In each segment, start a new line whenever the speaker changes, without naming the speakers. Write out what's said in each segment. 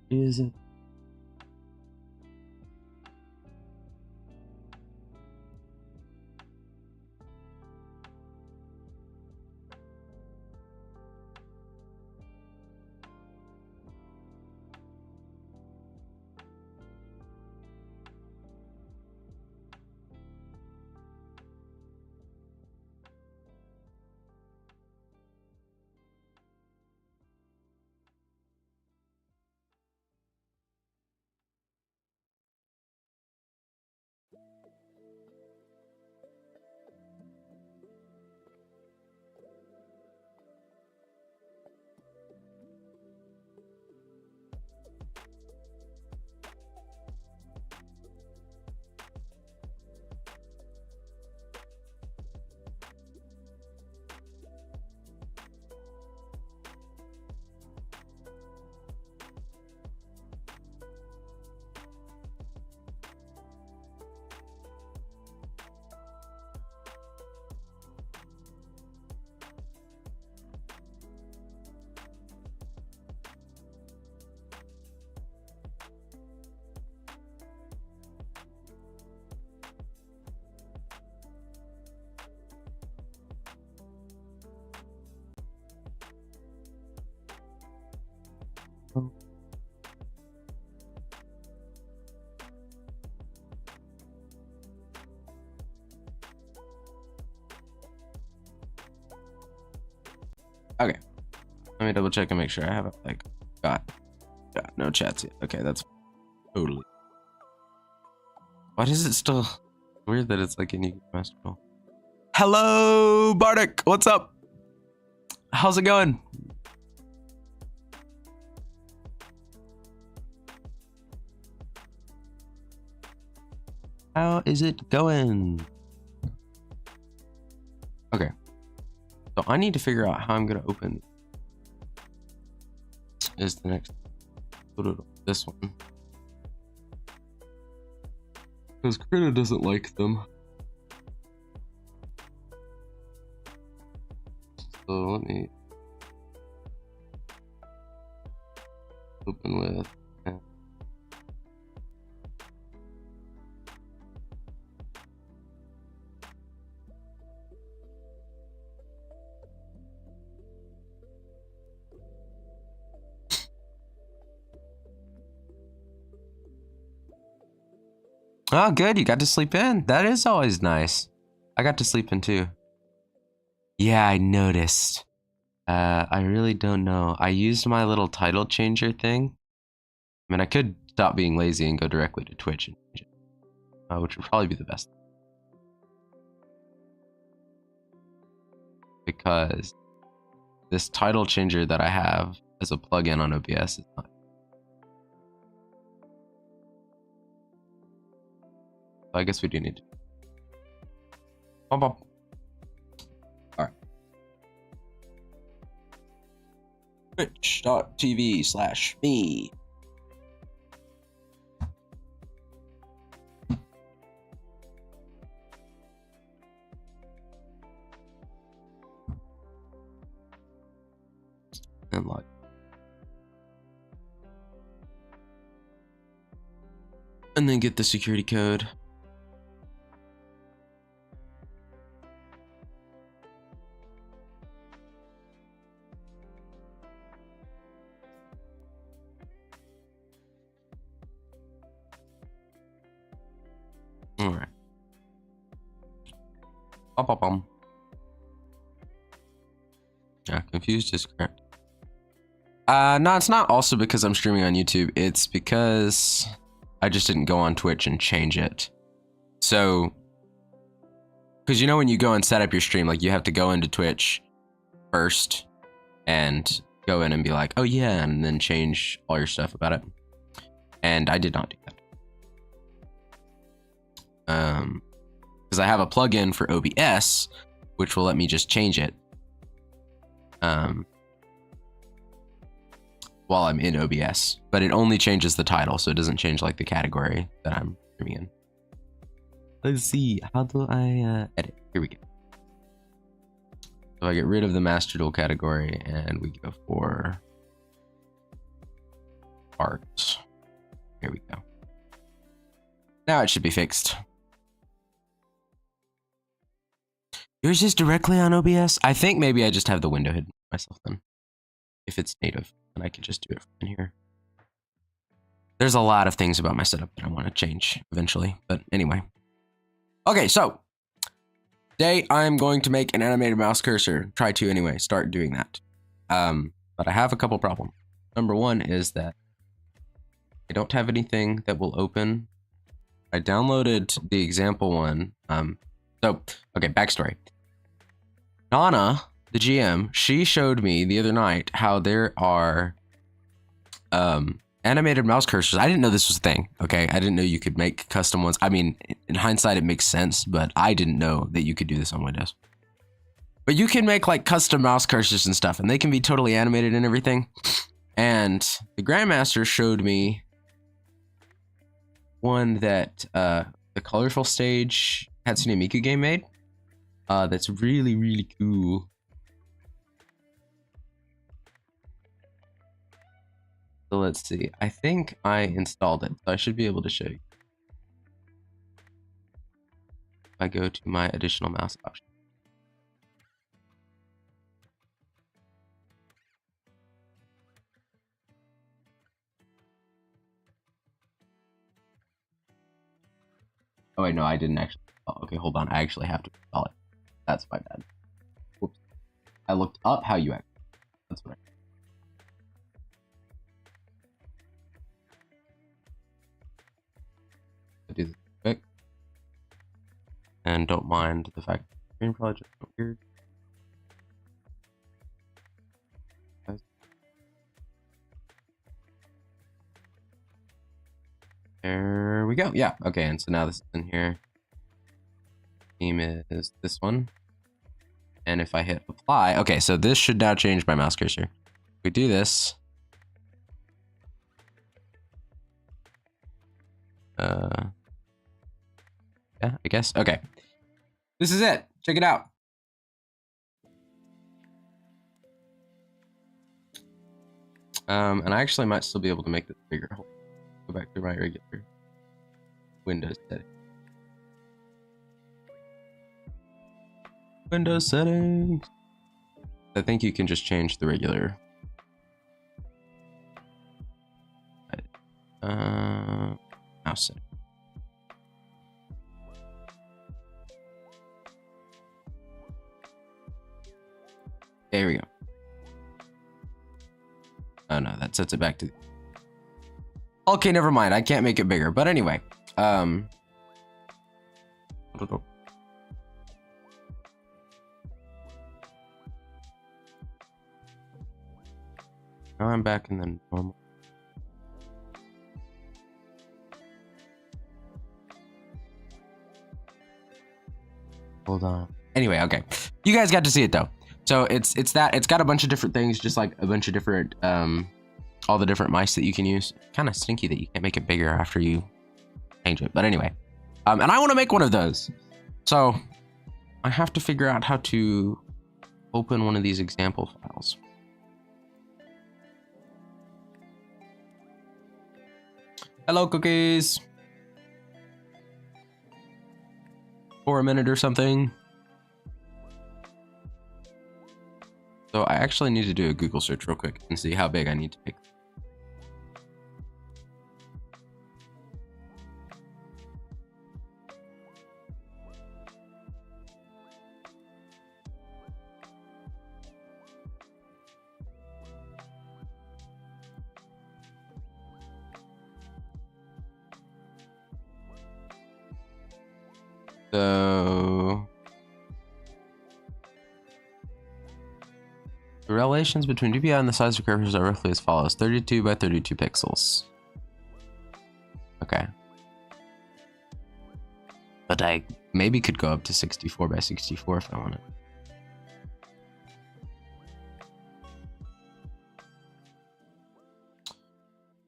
Is it? Okay, let me double check and make sure I haven't like got no chats yet. Okay, that's totally. Why is it still weird that it's like in you masterful? Hello, Bardic. What's up? How's it going? How is it going? Okay. So I need to figure out how I'm gonna open is the next this one. Because Krita doesn't like them. So let me open with oh, good. You got to sleep in. That is always nice. I got to sleep in too. Yeah, I noticed. I really don't know. I used my little title changer thing. I mean, I could stop being lazy and go directly to Twitch and change it, which would probably be the best. Because this title changer that I have as a plugin on OBS is not. I guess we do need to. Bump, bump. All right. Twitch.tv/me. And log. And then get the security code. All right. Yeah, confused is correct. No, it's not also because I'm streaming on YouTube. It's because I just didn't go on Twitch and change it. So, because you know when you go and set up your stream, like you have to go into Twitch first and go in and be like, oh yeah, and then change all your stuff about it. And I did not do that. Because I have a plugin for OBS, which will let me just change it while I'm in OBS, but it only changes the title, so it doesn't change like the category that I'm streaming in. Let's see, how do I edit? Here we go. So I get rid of the master tool category and we go for art. Here we go. Now it should be fixed. Yours is directly on OBS? I think maybe I just have the window hidden myself then. If it's native, then I can just do it from in here. There's a lot of things about my setup that I want to change eventually, but anyway. Okay, so today I'm going to make an animated mouse cursor. Try to anyway, start doing that. But I have a couple problems. Number one is that I don't have anything that will open. I downloaded the example one. Okay, backstory. Nana, the GM, she showed me the other night how there are animated mouse cursors. I didn't know this was a thing, okay? I didn't know you could make custom ones. I mean, in hindsight, it makes sense, but I didn't know that you could do this on Windows. But you can make like custom mouse cursors and stuff, and they can be totally animated and everything. And the Grandmaster showed me one that the Colorful Stage Hatsune Miku game made. That's really, really cool. So let's see. I think I installed it, so I should be able to show you. If I go to my additional mouse option. Oh wait, no, I didn't actually. Oh, okay, hold on. I actually have to install it. That's my bad. Whoops. I looked up how you act. That's what I do this quick. And don't mind the fact that the screen probably just went weird. There we go. Yeah, okay, and so now this is in here. Theme is this one. And if I hit apply, okay, so this should now change my mouse cursor. If we do this. Yeah, I guess. Okay. This is it. Check it out. And I actually might still be able to make this bigger. Go back to my regular Windows setting. Windows settings. I think you can just change the regular. Mouse setting. There we go. Oh no, that sets it back to. Okay, never mind. I can't make it bigger. But anyway, now I'm back in the normal. Hold on. Anyway, okay. You guys got to see it though. So it's got a bunch of different things, just like a bunch of different all the different mice that you can use. Kind of stinky that you can't make it bigger after you change it. But anyway, and I want to make one of those. So I have to figure out how to open one of these example files. Hello, cookies. For a minute or something. So I actually need to do a Google search real quick and see how big I need to make. So The relations between DPI and the size of curves are roughly as follows: 32 by 32 pixels. Okay. But I maybe could go up to 64 by 64 if I wanted.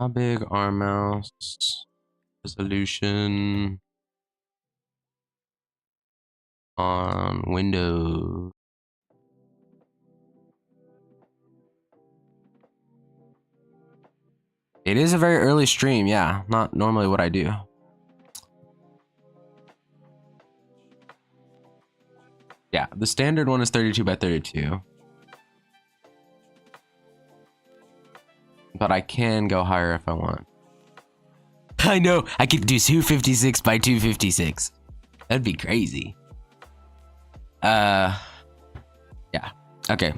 How big are mouse resolution on Windows? It is a very early stream, yeah. Not normally what I do. Yeah, the standard one is 32 by 32. But I can go higher if I want. I know, I could do 256 by 256. That'd be crazy. Yeah, okay.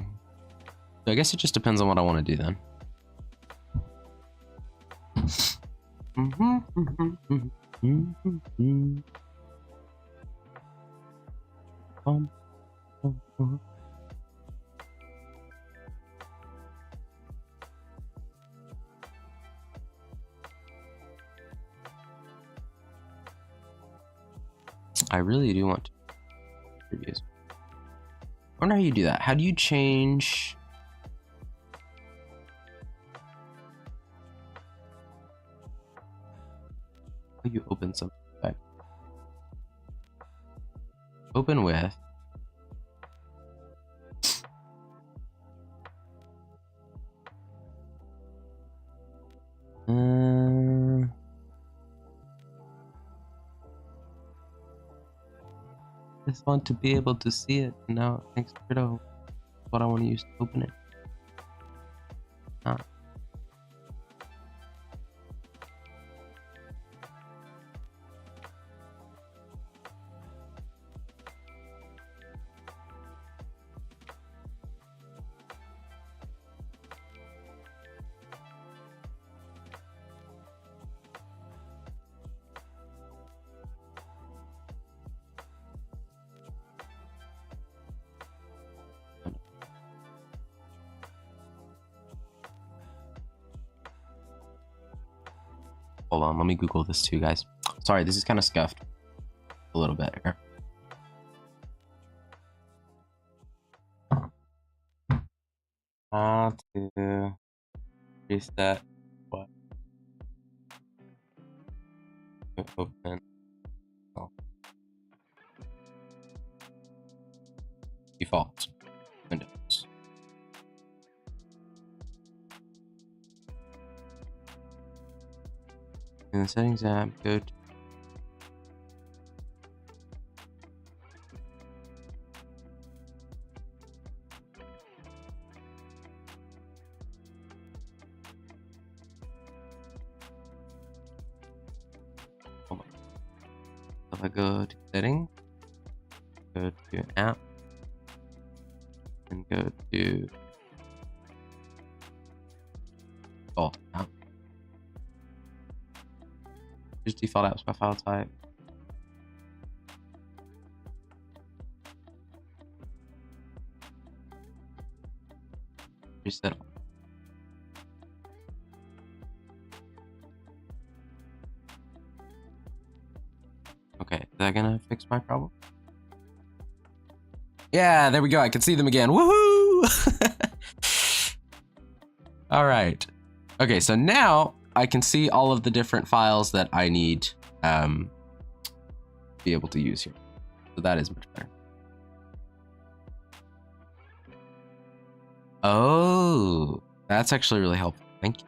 So I guess it just depends on what I want to do then. I really do want to reviews. I wonder how you do that. How do you change? How you open something back? Open with. Just want to be able to see it. Now thanks to what I want to use to open it. Hold on, let me Google this too, guys. Sorry, this is kind of scuffed a little bit here. How to reset what? Open. Oh. Default. Windows. In the settings app, go to if I go to settings, go to app, and go to default app. Just default apps by file type. Reset. Okay, is that gonna fix my problem? Yeah, there we go. I can see them again. Woohoo! All right. Okay, so now I can see all of the different files that I need to be able to use here. So that is much better. Oh, that's actually really helpful. Thank you.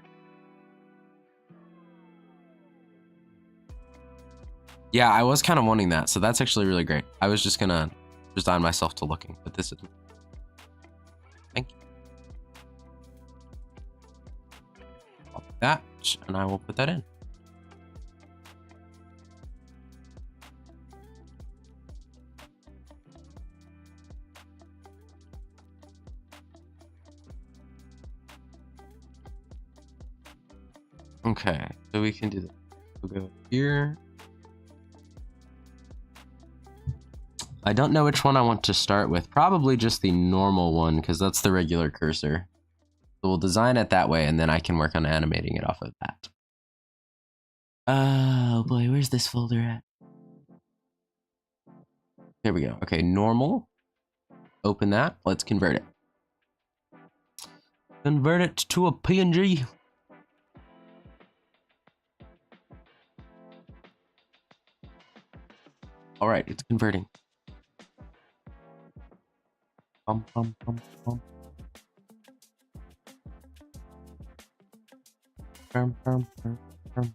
Yeah, I was kind of wanting that, so that's actually really great. I was just gonna resign myself to looking, but this isn't. Thank you. Copy that, and I will put that in. Okay, so we can do that. We'll go here. I don't know which one I want to start with. Probably just the normal one, because that's the regular cursor. So we'll design it that way, and then I can work on animating it off of that. Oh boy, where's this folder at? There we go. Okay, normal. Open that. Let's convert it. Convert it to a PNG. All right, it's converting. Bum, bum, bum, bum. Bum, bum, bum, bum.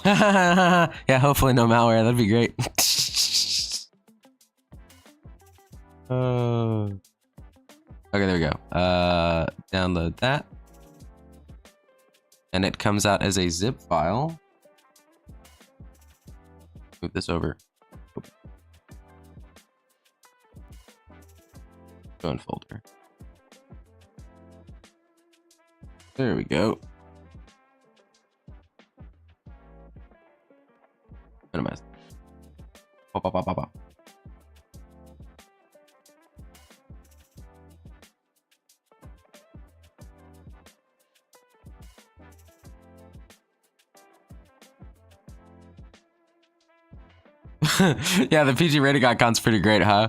Yeah, hopefully no malware. That'd be great. Okay, there we go. Download that. And it comes out as a zip file. Move this over. Go in folder. There we go. Minimize. Pop, pop, pop, pop, pop. Yeah, the PG rating icon's pretty great, huh?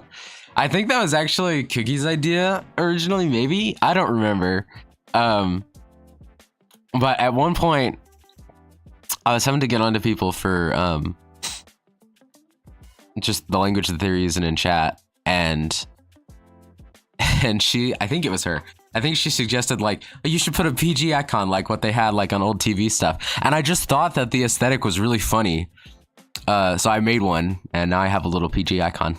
I think that was actually Cookie's idea originally, maybe? I don't remember. But at one point, I was having to get onto people for just the language that they're using in chat, and she, I think it was her, I think she suggested like, oh, you should put a PG icon like what they had like on old TV stuff, and I just thought that the aesthetic was really funny, so I made one, and now I have a little PG icon.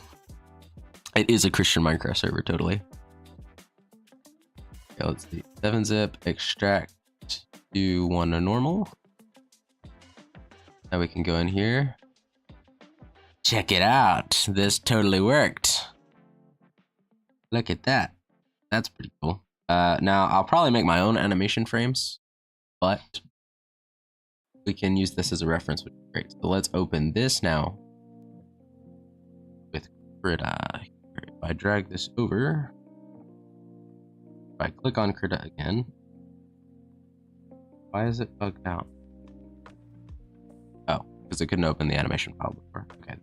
It is a Christian Minecraft server, totally. Okay, let's see, 7-zip extract to one to normal. Now we can go in here. Check it out. This totally worked. Look at that. That's pretty cool. Now I'll probably make my own animation frames, but we can use this as a reference, which is great. So let's open this now with Krita. If I drag this over, if I click on Krita again, why is it bugged out? Oh, because it couldn't open the animation file before. Okay.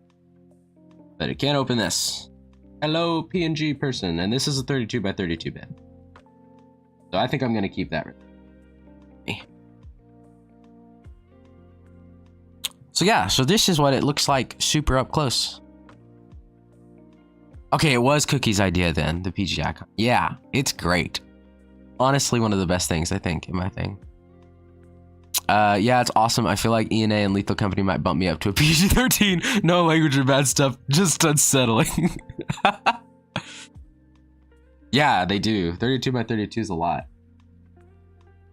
But it can't open this. Hello, PNG person. And this is a 32 by 32 bit. So I think I'm going to keep that. So yeah, so this is what it looks like super up close. Okay, it was Cookie's idea then, the PG icon. Yeah, it's great. Honestly, one of the best things, I think, in my thing. Yeah, it's awesome. I feel like ENA and Lethal Company might bump me up to a PG-13. No language or bad stuff, just unsettling. Yeah, they do. 32 by 32 is a lot.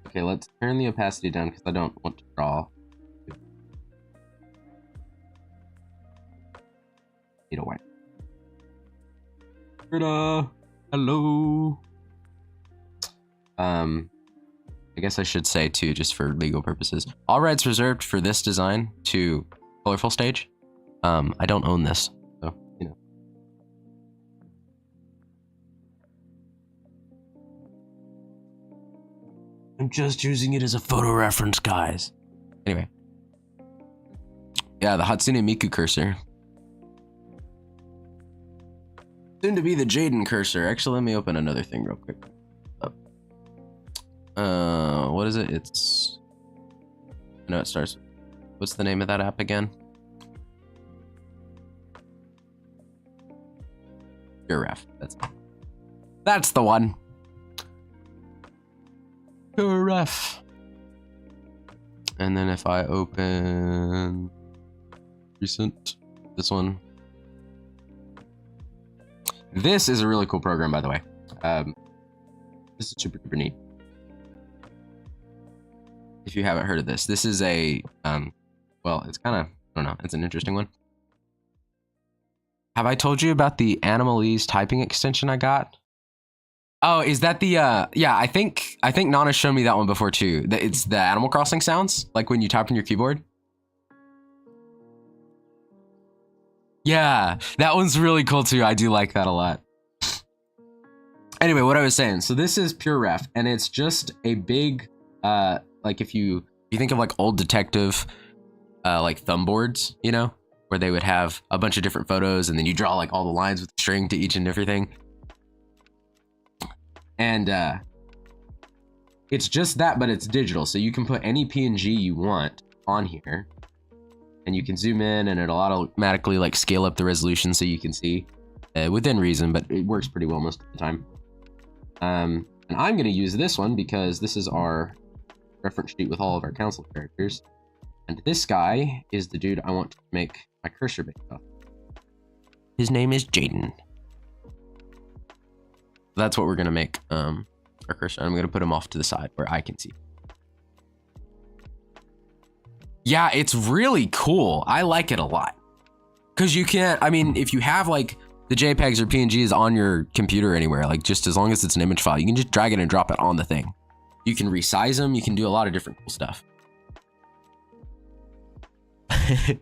Okay, let's turn the opacity down because I don't want to draw. Need a white. Hello. I guess I should say too, just for legal purposes, all rights reserved for this design to Colorful Stage. I don't own this, so you know. I'm just using it as a photo reference, guys. Anyway, yeah, the Hatsune Miku cursor. Soon to be the Jaden cursor. Actually, let me open another thing real quick. What is it? It's... I know it starts... What's the name of that app again? Ref. That's the one. Ref. And then if I open... Recent. This one. This is a really cool program, by the way. This is super duper neat. If you haven't heard of this, this is a, well, it's kind of, I don't know, it's an interesting one. Have I told you about the Animalese typing extension I got? Oh, is that the, yeah, I think Nana showed me that one before too. It's the Animal Crossing sounds, like when you type on your keyboard. Yeah, that one's really cool too. I do like that a lot. Anyway, what I was saying. So this is pure ref, and it's just a big, like if you think of like old detective, like thumb boards, you know, where they would have a bunch of different photos, and then you draw like all the lines with string to each and everything. And it's just that, but it's digital, so you can put any PNG you want on here, and you can zoom in, and it'll automatically like scale up the resolution so you can see within reason, but it works pretty well most of the time. And I'm going to use this one because this is our reference sheet with all of our council characters. And this guy is the dude I want to make my cursor based off. His name is Jaden. That's what we're going to make our cursor. I'm going to put him off to the side where I can see. Yeah, it's really cool. I like it a lot. Because you can't, I mean, if you have like the JPEGs or PNGs on your computer anywhere, like just as long as it's an image file, you can just drag it and drop it on the thing. You can resize them. You can do a lot of different cool stuff. Hey,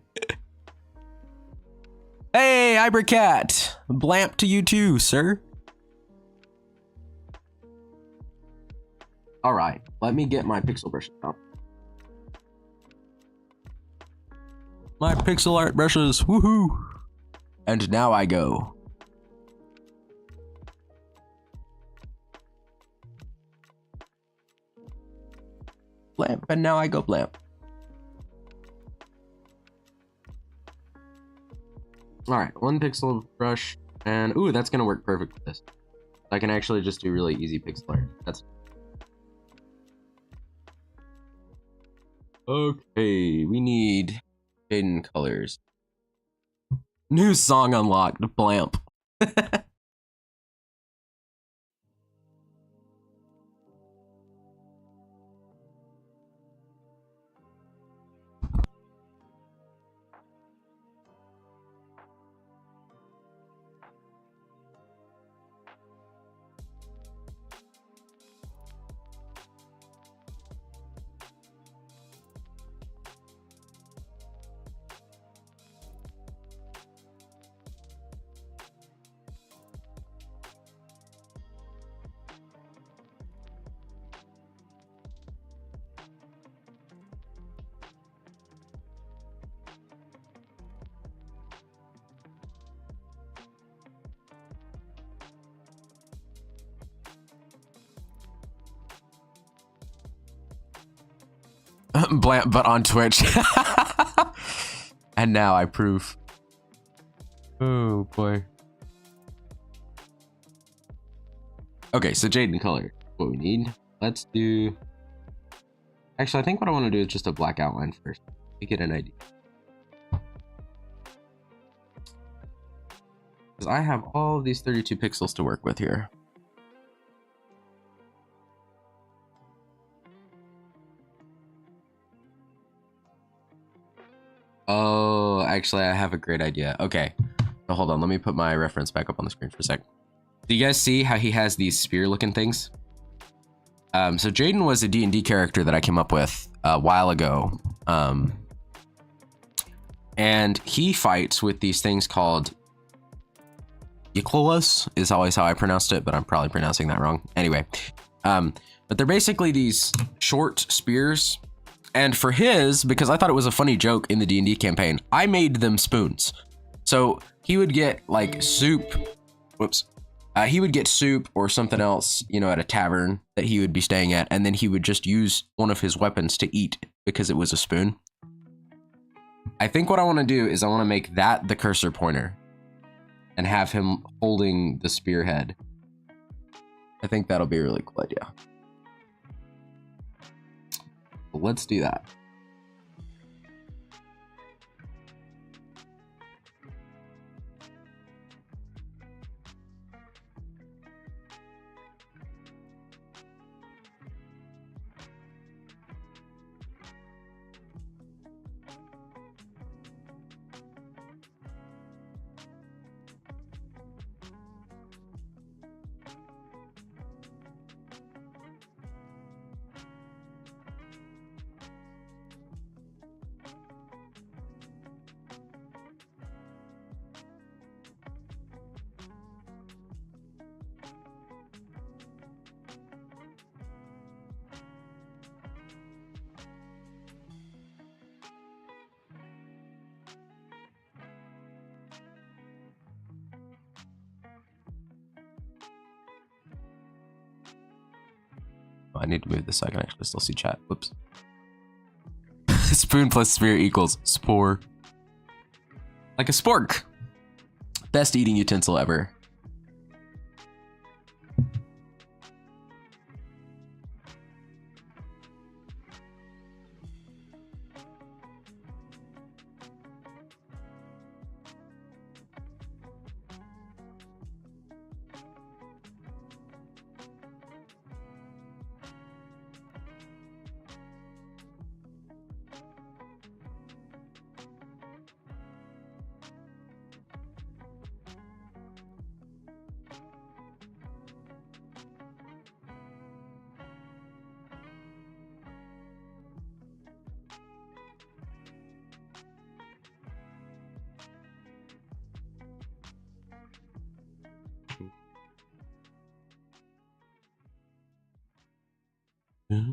Ibercat. Blamp to you too, sir. All right, let me get my pixel brush out. My pixel art brushes, woohoo. And now I go. Blamp, and now I go blamp. All right, one pixel brush, and ooh, that's gonna work perfect with this. I can actually just do really easy pixel art. That's okay. We need hidden colors. New song unlocked, blamp. Blamp, but on Twitch. And now I prove. Oh boy. Okay, so Jaden color, what we need. Let's do. Actually, I think what I want to do is just a black outline first to get an idea. Because I have all of these 32 pixels to work with here. Oh, actually, I have a great idea. Okay, so hold on. Let me put my reference back up on the screen for a sec. Do you guys see how he has these spear-looking things? So Jaden was a D&D character that I came up with a while ago. And he fights with these things called Yiklolas, is always how I pronounced it, but I'm probably pronouncing that wrong. Anyway, but they're basically these short spears. And for his, because I thought it was a funny joke in the D&D campaign, I made them spoons. So he would get like soup, whoops. He would get soup or something else, you know, at a tavern that he would be staying at. And then he would just use one of his weapons to eat because it was a spoon. I think what I want to do is I want to make that the cursor pointer and have him holding the spearhead. I think that'll be a really cool idea. Let's do that. I need to move this so I can actually still see chat. Whoops. Spoon plus sphere equals spore. Like a spork. Best eating utensil ever. Mm-hmm.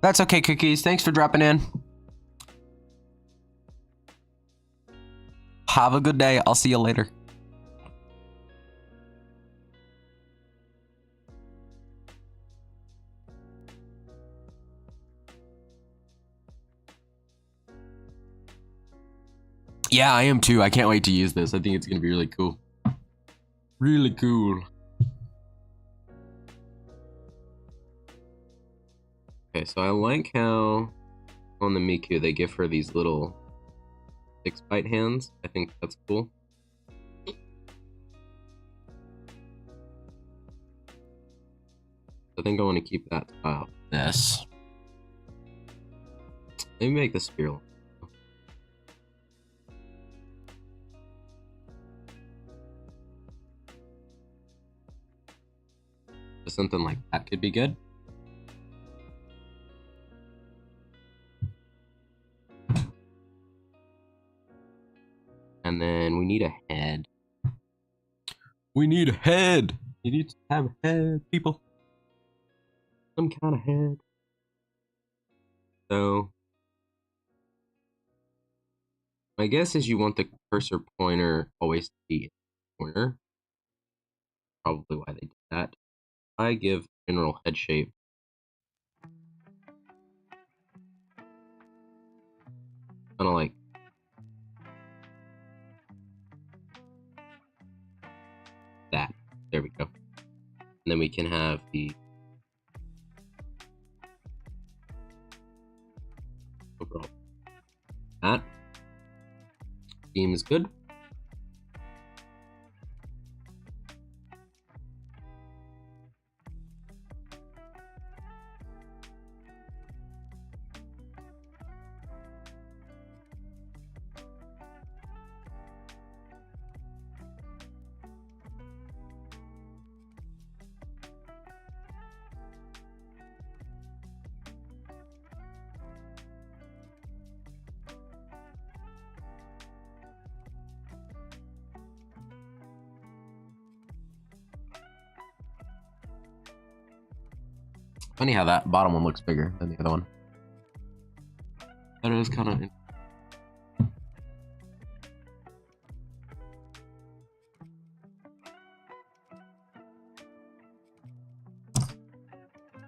That's okay, Cookies. Thanks for dropping in. Have a good day. I'll see you later. Yeah, I am too. I can't wait to use this. I think it's going to be really cool. Really cool. Okay, so I like how on the Miku they give her these little 6-bite hands. I think that's cool. I think I want to keep that style. Yes. Maybe make the spear. Something like that could be good. And then we need a head. We need a head. You need to have a head, people. Some kind of head. So my guess is you want the cursor pointer always to be in the corner. Probably why they did that. I give general head shape. Kind of like that. There we go. And then we can have the overall. That theme is good. Funny how that bottom one looks bigger than the other one. But it was kind of...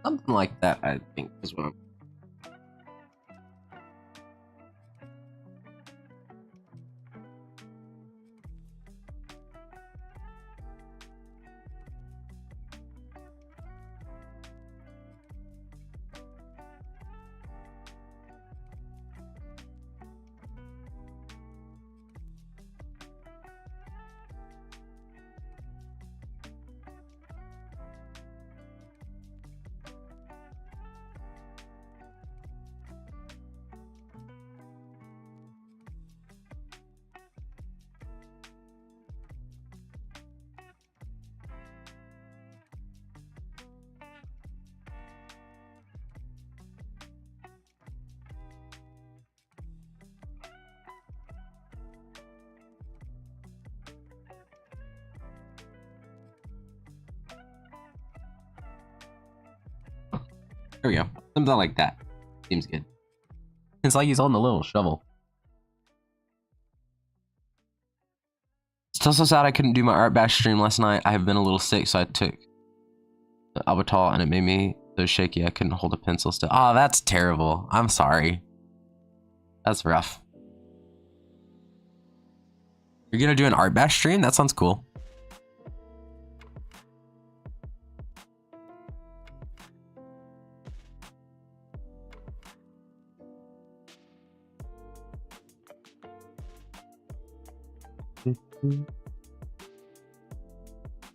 something like that, I think, is what I'm... There we go. Something like that. Seems good. It's like he's holding a little shovel. Still so sad I couldn't do my art bash stream last night. I have been a little sick, so I took the Albatal and it made me so shaky I couldn't hold a pencil still. Oh, that's terrible. I'm sorry. That's rough. You're gonna do an art bash stream? That sounds cool.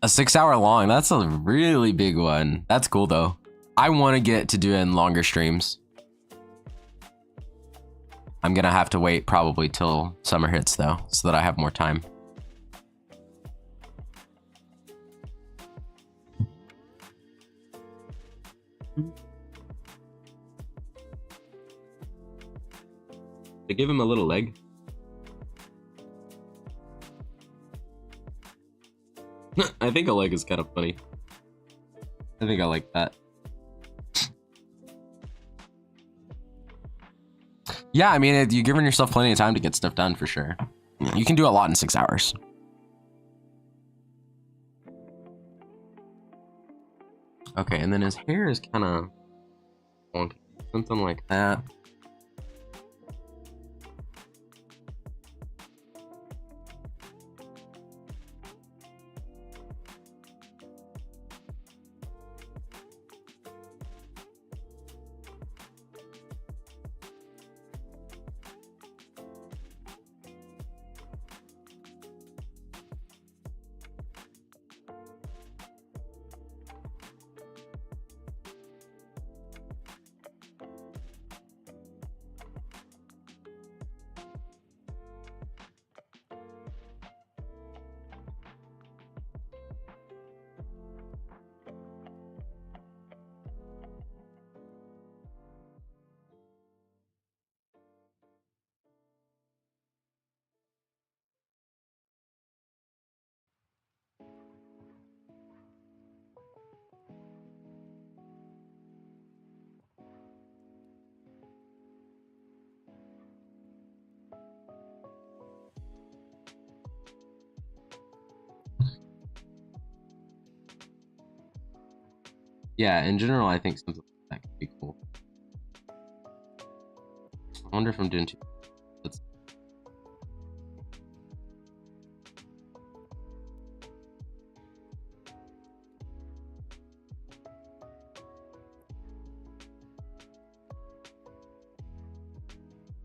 A 6-hour long, that's a really big one. That's cool though. I want to get to doing longer streams. I'm gonna have to wait probably till summer hits though, so that I have more time. They give him a little leg. I think a leg is kind of funny. I think I like that. Yeah, I mean, you're giving yourself plenty of time to get stuff done for sure. You can do a lot in 6 hours. Okay, and then his hair is kind of wonky. Something like that. Yeah, in general, I think something like that could be cool. I wonder if I'm doing too. Let's...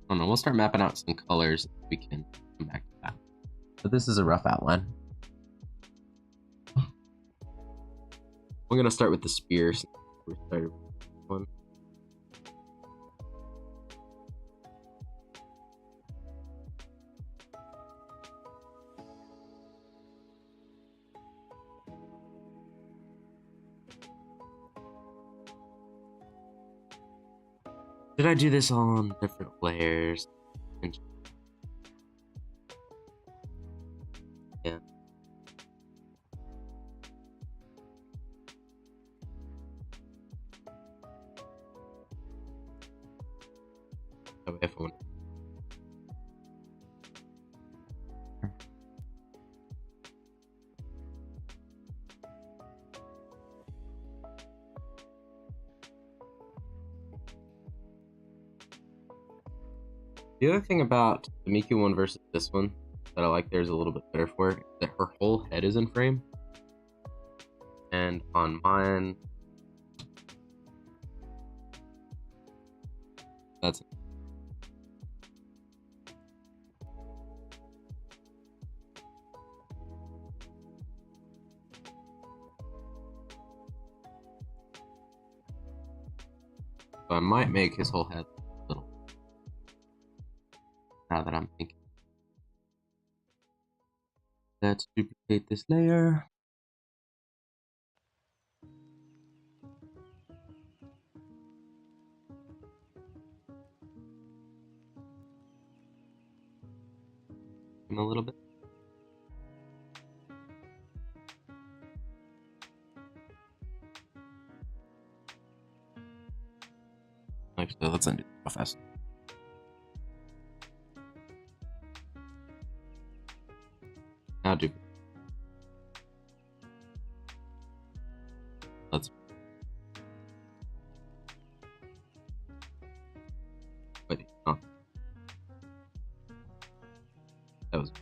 I don't know. We'll start mapping out some colors. We can come back to that. But this is a rough outline. I'm gonna start with the spears. We started with one. Did I do this on different layers? Yeah. Phone. The other thing about the Miku one versus this one that I like there's a little bit better for is that her whole head is in frame. And on mine, that's so I might make his whole head a little. Now that I'm thinking. Let's duplicate this layer. A little bit. Actually, let's undo it fast. Now do. Let's. Wait, oh. That was.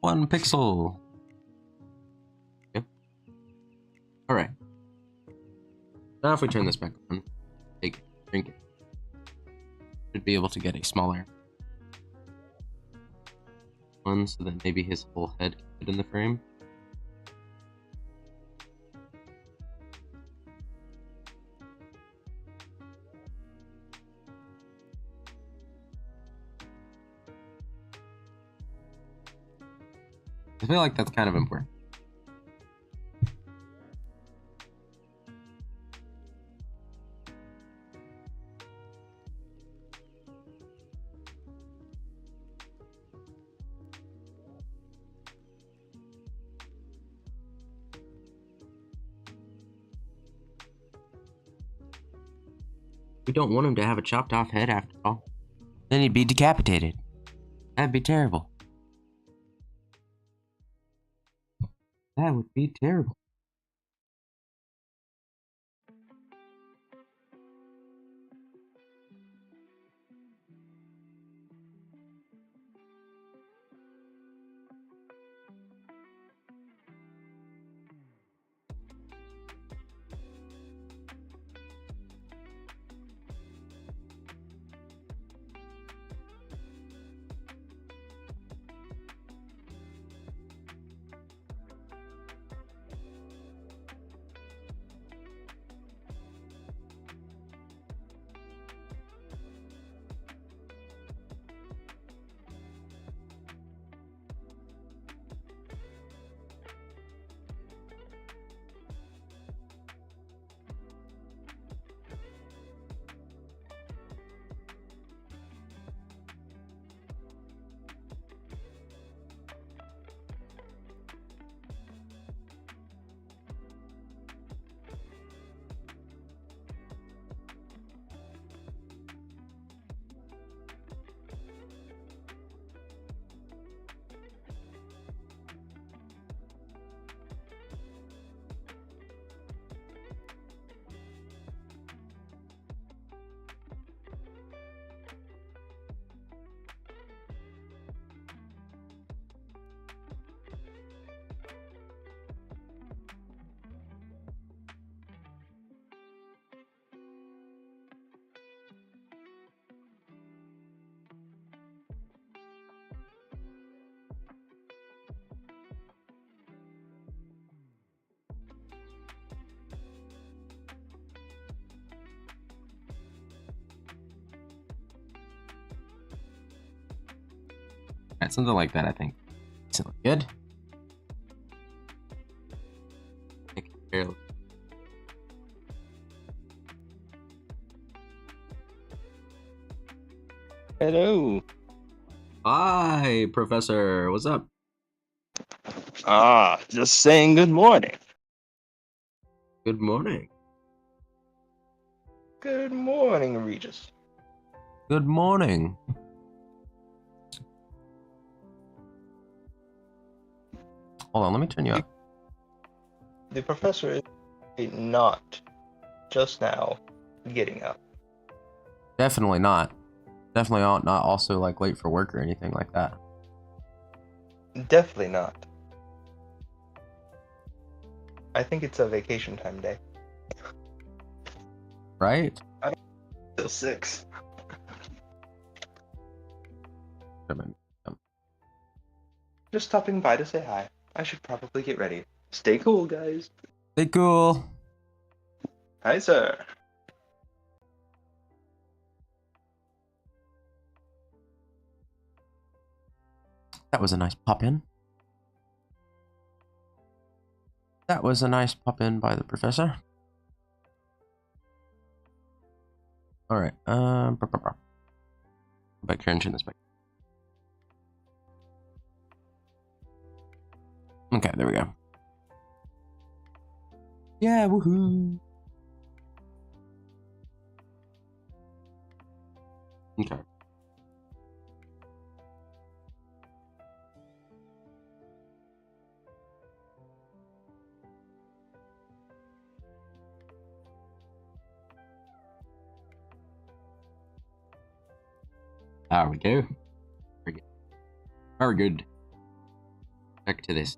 One pixel. Yep. All right. Now if we turn this back on, take it, drink it. Should be able to get a smaller one so that maybe his whole head can fit in the frame. I feel like that's kind of important. We don't want him to have a chopped off head after all. Then he'd be decapitated. That'd be terrible. That would be terrible. Right, something like that, I think. Decently good. Barely.
Hello.
Hi, Professor. What's up?
Just saying good morning.
Good morning.
Good morning, Regis.
Good morning. Hold on, let me turn you up.
The professor is not just now getting up.
Definitely not. Definitely not also like late for work or anything like that.
Definitely not. I think it's a vacation time day.
Right?
Till 6. Just stopping by to say hi. I should probably get ready. Stay cool, guys.
Stay cool.
Hi, sir.
That was a nice pop in. That was a nice pop in by the professor. All right. Go back here and turn this back. Okay, there we go. Yeah, woohoo. Okay. There we go. Very good. Very good. Back to this.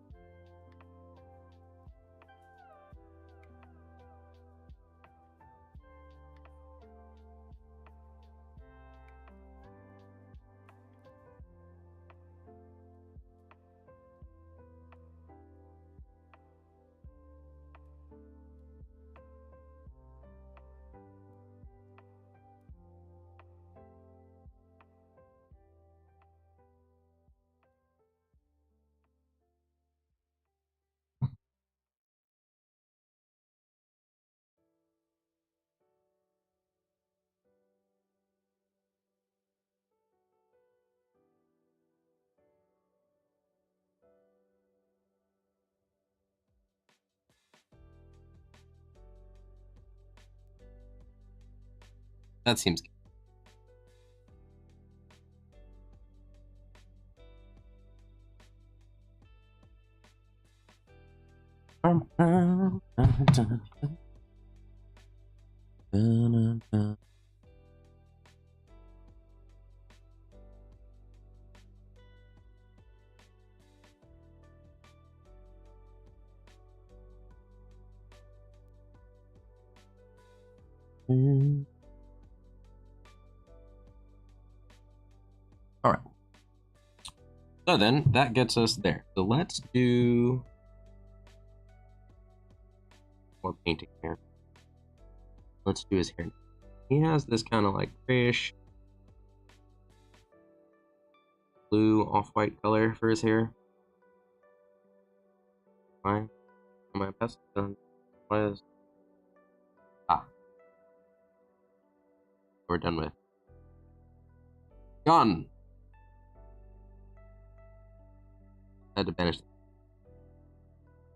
That seems good. All right. So then that gets us there. So let's do more painting here. Let's do his hair. He has this kind of like grayish blue off-white color for his hair. Fine. My best done was we're done with. Gone. Had to banish that.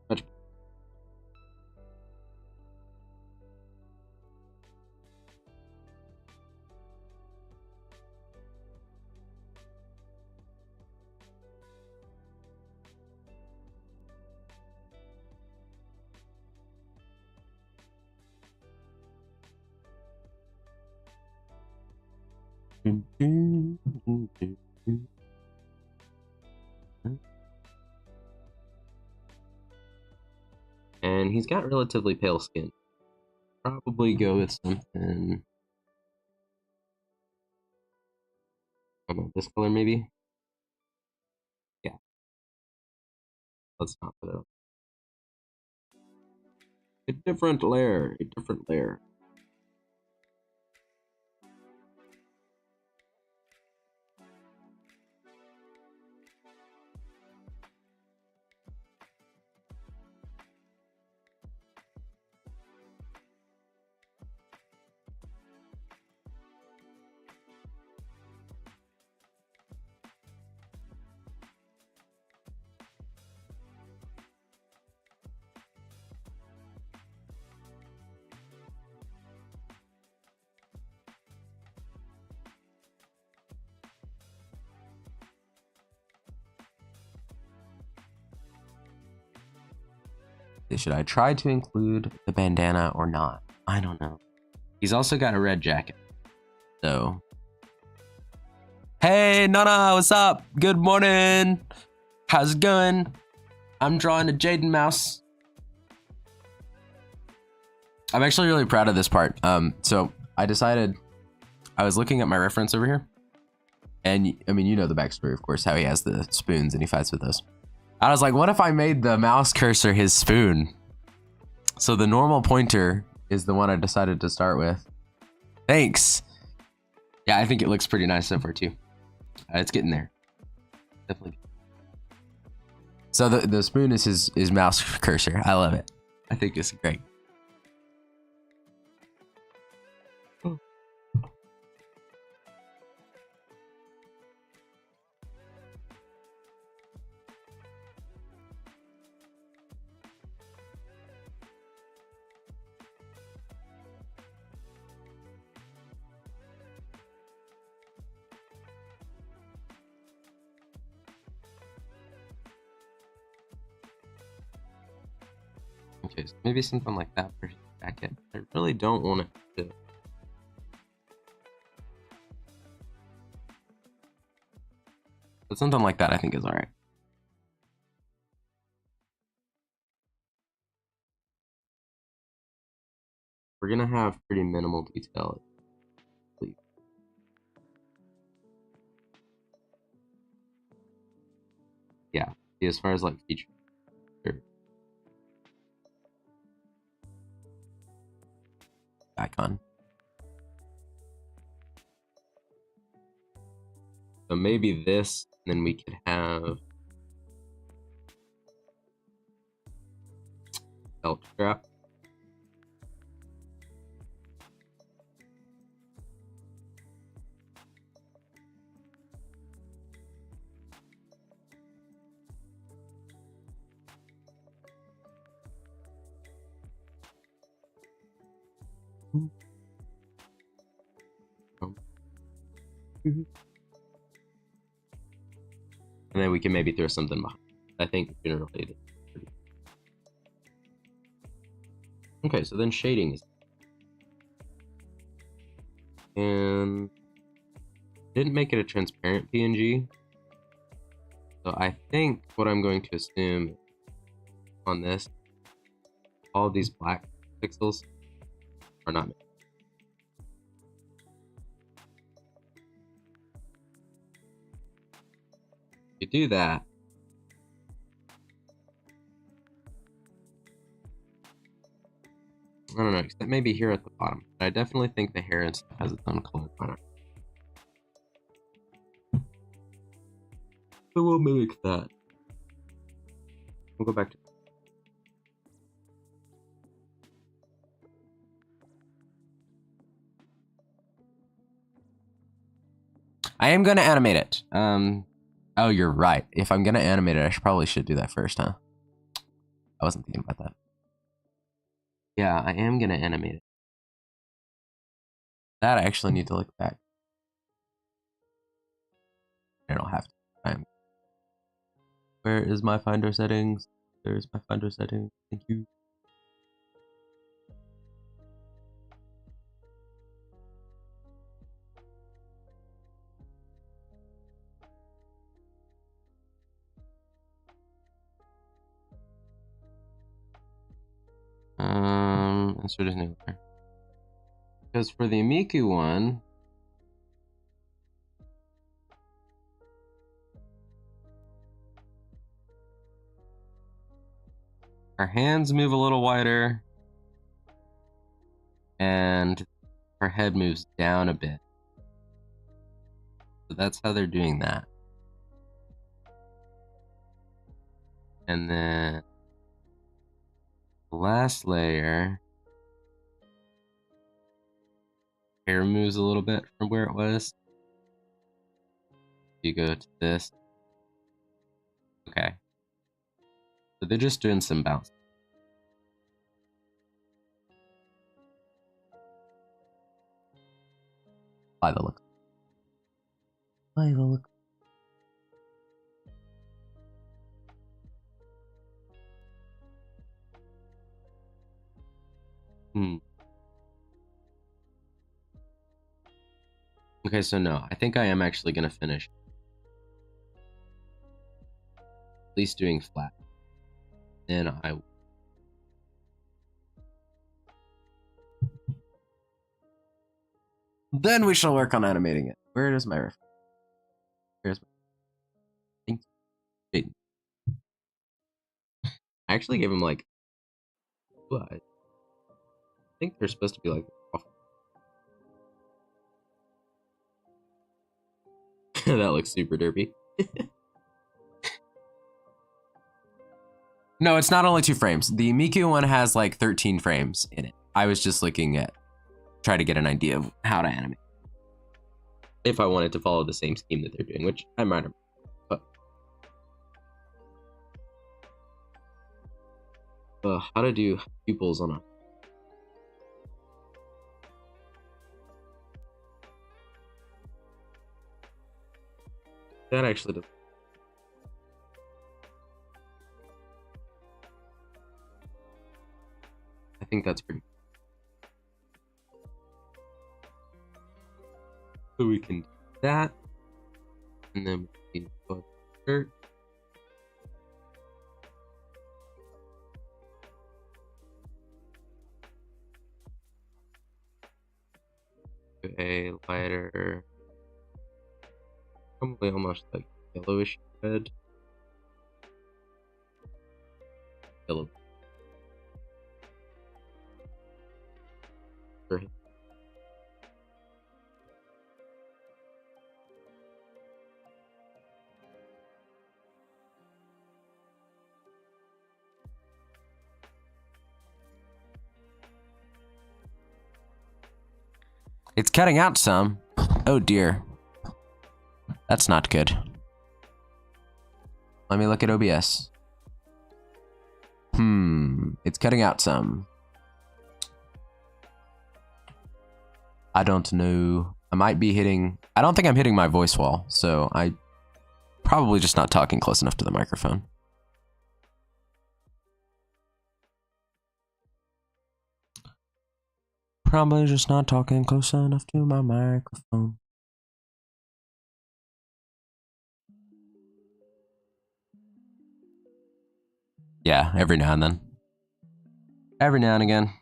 Much. And he's got relatively pale skin. Probably go with something. I don't know, this color maybe? Yeah. Let's not put it up. A different layer. A different layer. Should I try to include the bandana or not? I don't know. He's also got a red jacket. So. Hey, Nana, what's up? Good morning. How's it going? I'm drawing a Jaden mouse. I'm actually really proud of this part. So I decided, I was looking at my reference over here. And I mean, you know the backstory, of course, how he has the spoons and he fights with those. I was like, what if I made the mouse cursor his spoon? So the normal pointer is the one I decided to start with. Thanks. Yeah, I think it looks pretty nice so far too. It's getting there. Definitely. So the spoon is his mouse cursor. I love it. I think it's great. Okay, so maybe something like that for his jacket. I really don't want it to. But something like that I think is alright. We're gonna have pretty minimal detail. Yeah, as far as like features. Icon. So maybe this, and then we could have belt strap. And then we can maybe throw something behind. I think generally it is pretty. Okay, so then shading is. And didn't make it a transparent PNG. So I think what I'm going to assume on this, all of these black pixels are not. If you do that, I don't know, except maybe here at the bottom. But I definitely think the hair and stuff has its own color on it. So we'll mimic that. We'll go back to. I am gonna animate it. Oh, you're right. If I'm gonna animate it, I probably should do that first, huh? I wasn't thinking about that. Yeah, I am gonna animate it. That I actually need to look back. I don't have to. Where is my Finder settings? There's my Finder settings. Thank you. Insert as new layer. Because for the Miku one, her hands move a little wider, and her head moves down a bit. So that's how they're doing that. And then the last layer, hair moves a little bit from where it was. You go to this. Okay. So they're just doing some bounce. By the look. By the look. Okay, so no, I think I am actually gonna finish. At least doing flat. Then I. Then we shall work on animating it. Where is my reference? Where's my. Thanks. I actually gave him like. I think they're supposed to be like. That looks super derpy. No, it's not only 2 frames. The Miku one has like 13 frames in it. I was just looking at, try to get an idea of how to animate. If I wanted to follow the same scheme that they're doing, which I might have. But how to do pupils on a. That actually does. I think that's pretty. So we can do that, and then we can go up to shirt. A lighter, probably almost like yellowish red. Yellow. It's cutting out some. Oh dear. That's not good. Let me look at OBS. It's cutting out some. I don't know. I might be hitting... I don't think I'm hitting my voice wall, so I probably just not talking close enough to the microphone. Probably just not talking close enough to my microphone. Yeah, every now and then. Every now and again.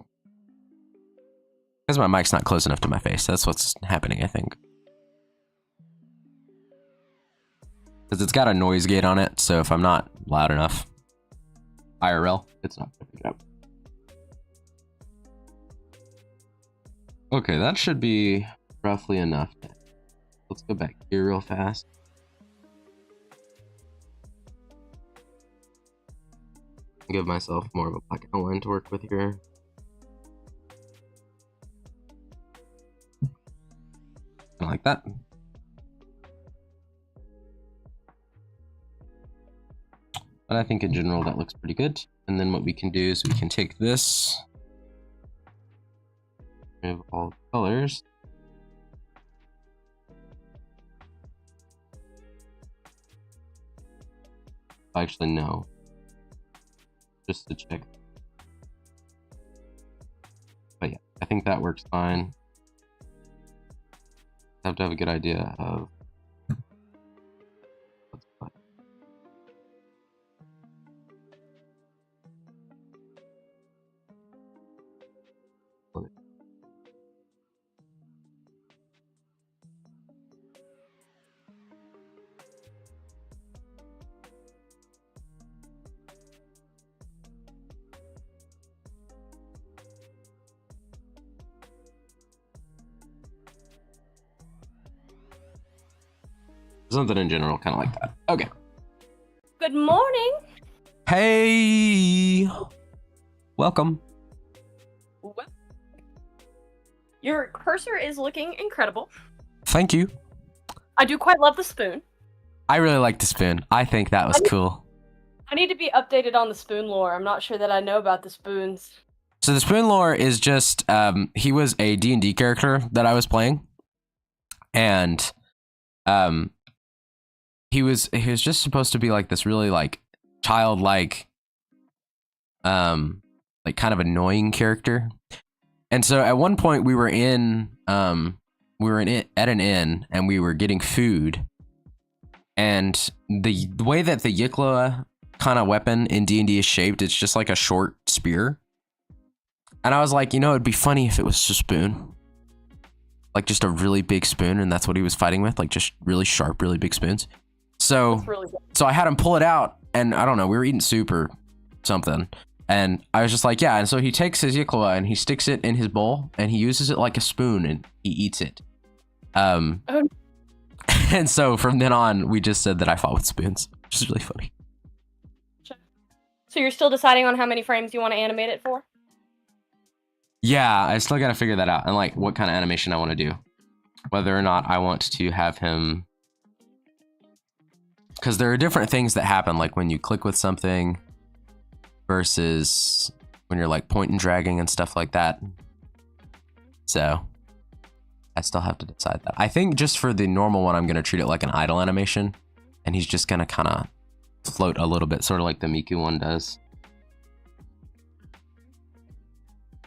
Because my mic's not close enough to my face. That's what's happening, I think. Because it's got a noise gate on it, so if I'm not loud enough, IRL, it's not going to pick it up. Okay, that should be roughly enough. Let's go back here real fast. Give myself more of a black outline to work with here. Like that. But I think in general that looks pretty good. And then what we can do is we can take this, remove all the colors. Actually, no. Just to check. But yeah, I think that works fine. I have to have a good idea of what's what. Something in general, kind of like that. Okay.
Good morning.
Hey, welcome.
Well, your cursor is looking incredible.
Thank you.
I do quite love the spoon.
I really like the spoon. I think that was cool.
I need to be updated on the spoon lore. I'm not sure that I know about the spoons.
So the spoon lore is just, he was a D&D character that I was playing. And, he was just supposed to be like this really like childlike, like kind of annoying character. And so at one point we were at an inn and we were getting food. And the way that the Yikla kind of weapon in D&D is shaped, it's just like a short spear. And I was like, you know, it'd be funny if it was a spoon. Like just a really big spoon, and that's what he was fighting with, like just really sharp, really big spoons. So,
Really good.
so I had him pull it out, and I don't know, we were eating soup or something. And I was just like, yeah. And so he takes his Yikla and he sticks it in his bowl, and he uses it like a spoon, and he eats it.
Oh.
And so from then on, we just said that I fought with spoons, which is really funny.
So you're still deciding on how many frames you want to animate it for?
Yeah, I still gotta figure that out, and like what kind of animation I want to do. Whether or not I want to have him, because there are different things that happen, like when you click with something versus when you're like point and dragging and stuff like that. So I still have to decide that. I think just for the normal one, I'm gonna treat it like an idle animation, and he's just gonna kind of float a little bit, sort of like the Miku one does.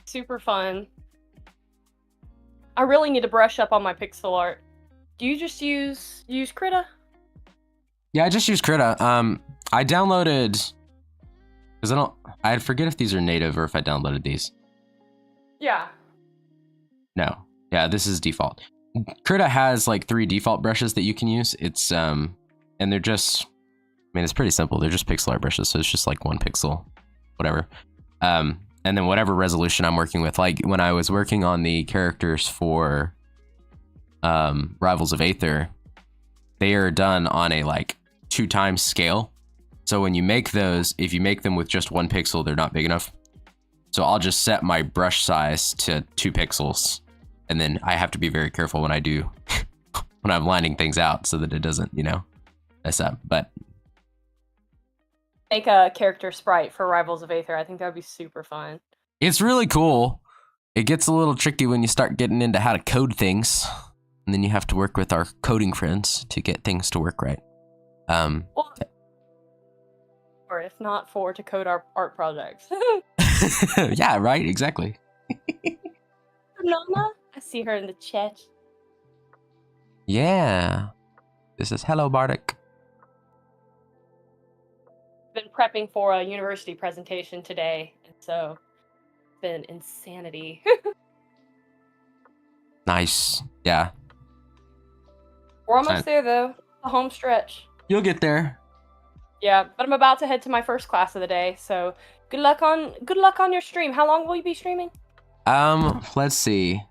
Super fun. I really need to brush up on my pixel art. Do you just use Krita?
Yeah, I just use Krita. I downloaded, because I forget if these are native or if I downloaded these.
Yeah.
No. Yeah, this is default. Krita has like 3 default brushes that you can use. It's and they're just, I mean, it's pretty simple. They're just pixel art brushes, so it's just like 1 pixel, whatever. And then whatever resolution I'm working with, like when I was working on the characters for Rivals of Aether, they are done on a like 2x scale. So when you make those, if you make them with just 1 pixel, they're not big enough. So I'll just set my brush size to 2 pixels. And then I have to be very careful when I do, when I'm lining things out so that it doesn't, you know, mess up. But
Make a character sprite for Rivals of Aether. I think that would be super fun.
it's really cool. It gets a little tricky when you start getting into how to code things. And then you have to work with our coding friends to get things to work right.
Well, or if not for to code our art projects.
Yeah, right, exactly.
Nana? I see her in the chat.
Yeah. This is hello, Bardic.
Been prepping for a university presentation today, and so it's been insanity.
Nice. Yeah.
We're almost there though. The home stretch.
You'll get there.
Yeah, but I'm about to head to my first class of the day, so good luck on your stream. How long will you be streaming?
Let's see.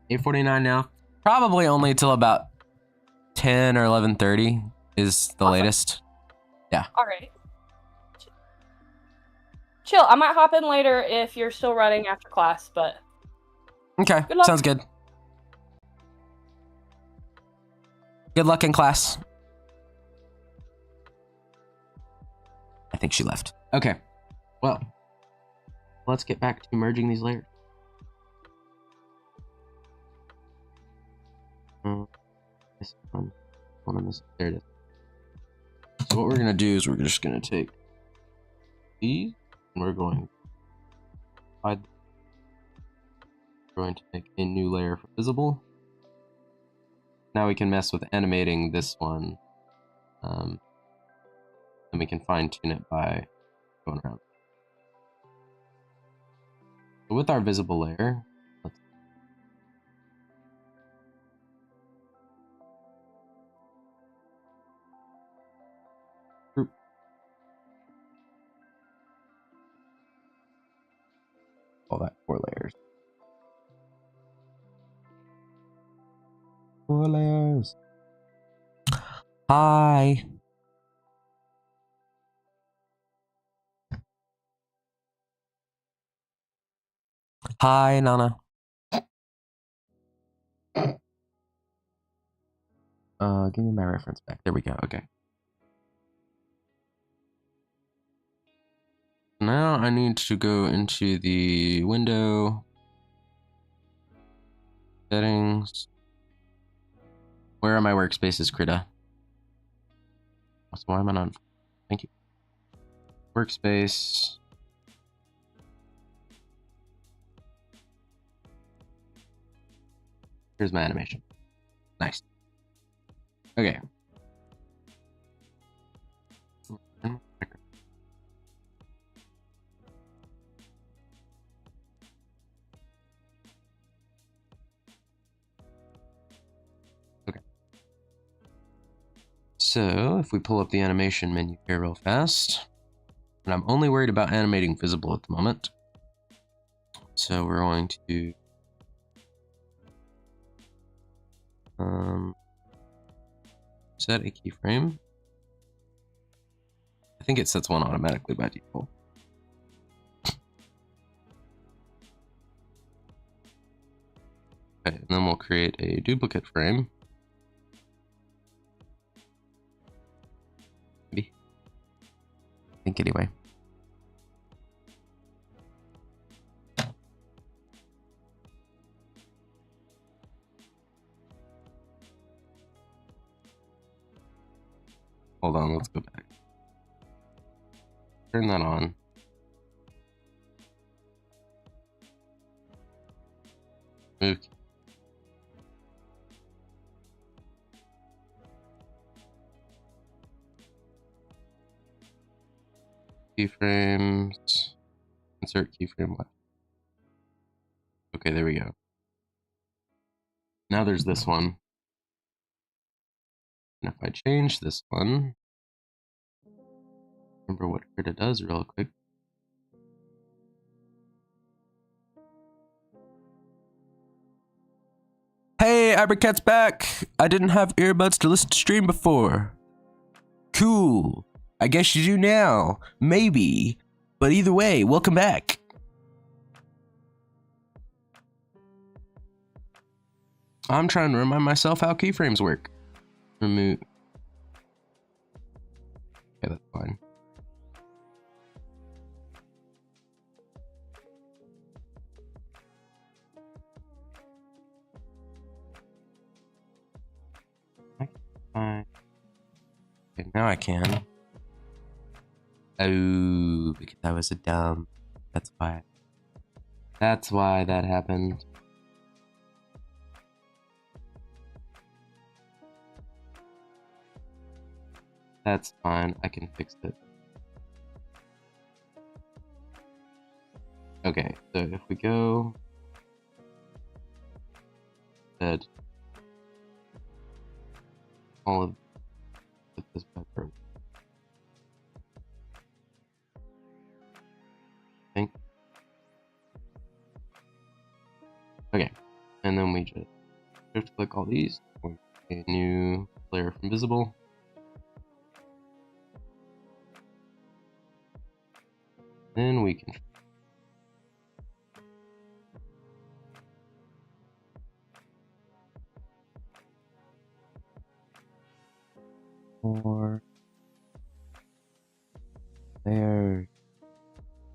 8:49 now. Probably only till about 10 or 11:30 is the
Awesome.
latest.
Alright. Chill. I might hop in later if you're still running after class, but
Okay,
Good luck.
sounds good. Good luck in class. I think she left. Okay, well, let's get back to merging these layers. This one of this. There it is. So what we're gonna do is we're just gonna take these and we're going to make a new layer for visible. Now we can mess with animating this one, and we can fine tune it by going around. So with our visible layer, let's group all that 4 layers. 4 layers. Hi. Hi, Nana. Give me my reference back. There we go. Okay. Now I need to go into the window settings. Where are my workspaces, Krita? So why am I not? Thank you. Workspace. Here's my animation. Nice. Okay. Okay. So if we pull up the animation menu here real fast, and I'm only worried about animating visible at the moment. So we're going to set a keyframe. I think it sets one automatically by default. Okay, and then we'll create a duplicate frame. Maybe. I think anyway. Hold on, let's go back. Turn that on. Move. Keyframes. Insert keyframe left. Okay, there we go. Now there's this one. And if I change this one, remember what Krita does real quick. Hey, Abracat's back! I didn't have earbuds to listen to stream before. Cool. I guess you do now. Maybe. But either way, welcome back. I'm trying to remind myself how keyframes work. Remove. Okay, that's fine. Okay, now I can. Oh, because I was a dumb. That's why. That's why that happened. That's fine. I can fix it. Okay, so if we go that all of this pepper. Think. Okay, and then we just shift click all these. A new layer from visible. Then we can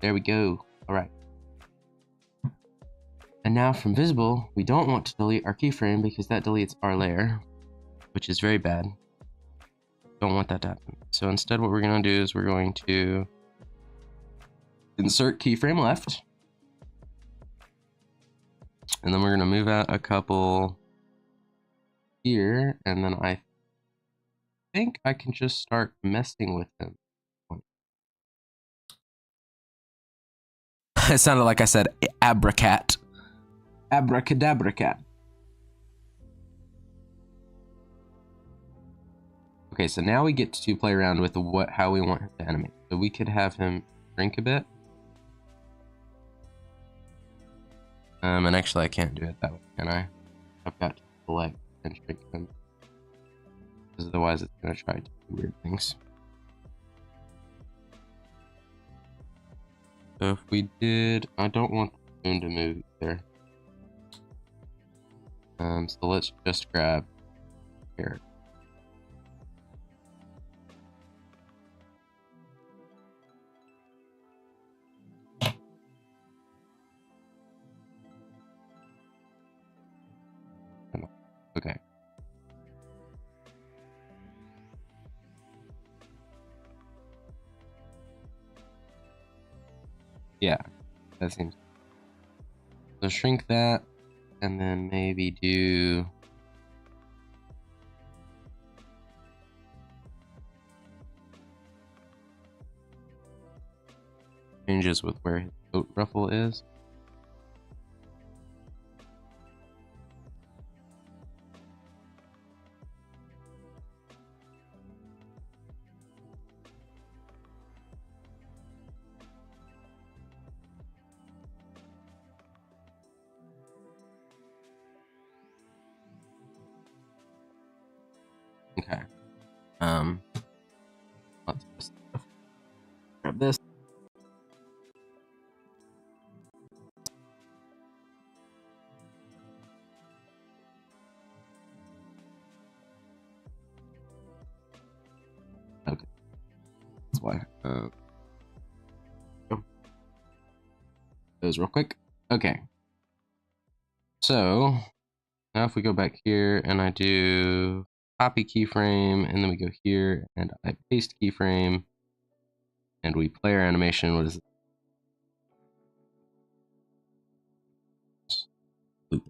there we go. All right. And now from visible, we don't want to delete our keyframe because that deletes our layer, which is very bad. Don't want that to happen. So instead what we're going to do is we're going to insert keyframe left. And then we're going to move out a couple here. And then I think I can just start messing with them. It sounded like I said abracat. Abracadabra cat. Okay, so now we get to play around with how we want him to animate. So we could have him shrink a bit. And actually I can't do it that way, can I? I've got to select and shrink him. Because otherwise it's gonna try to do weird things. So if we did, I don't want the moon to move either. So let's just grab here. Okay. Yeah, that seems. So shrink that, and then maybe do. Changes with where his coat ruffle is. Okay. Let's just why. Those real quick. Okay. So now if we go back here and I do copy keyframe, and then we go here and I paste keyframe, and we play our animation. What is it? Loop.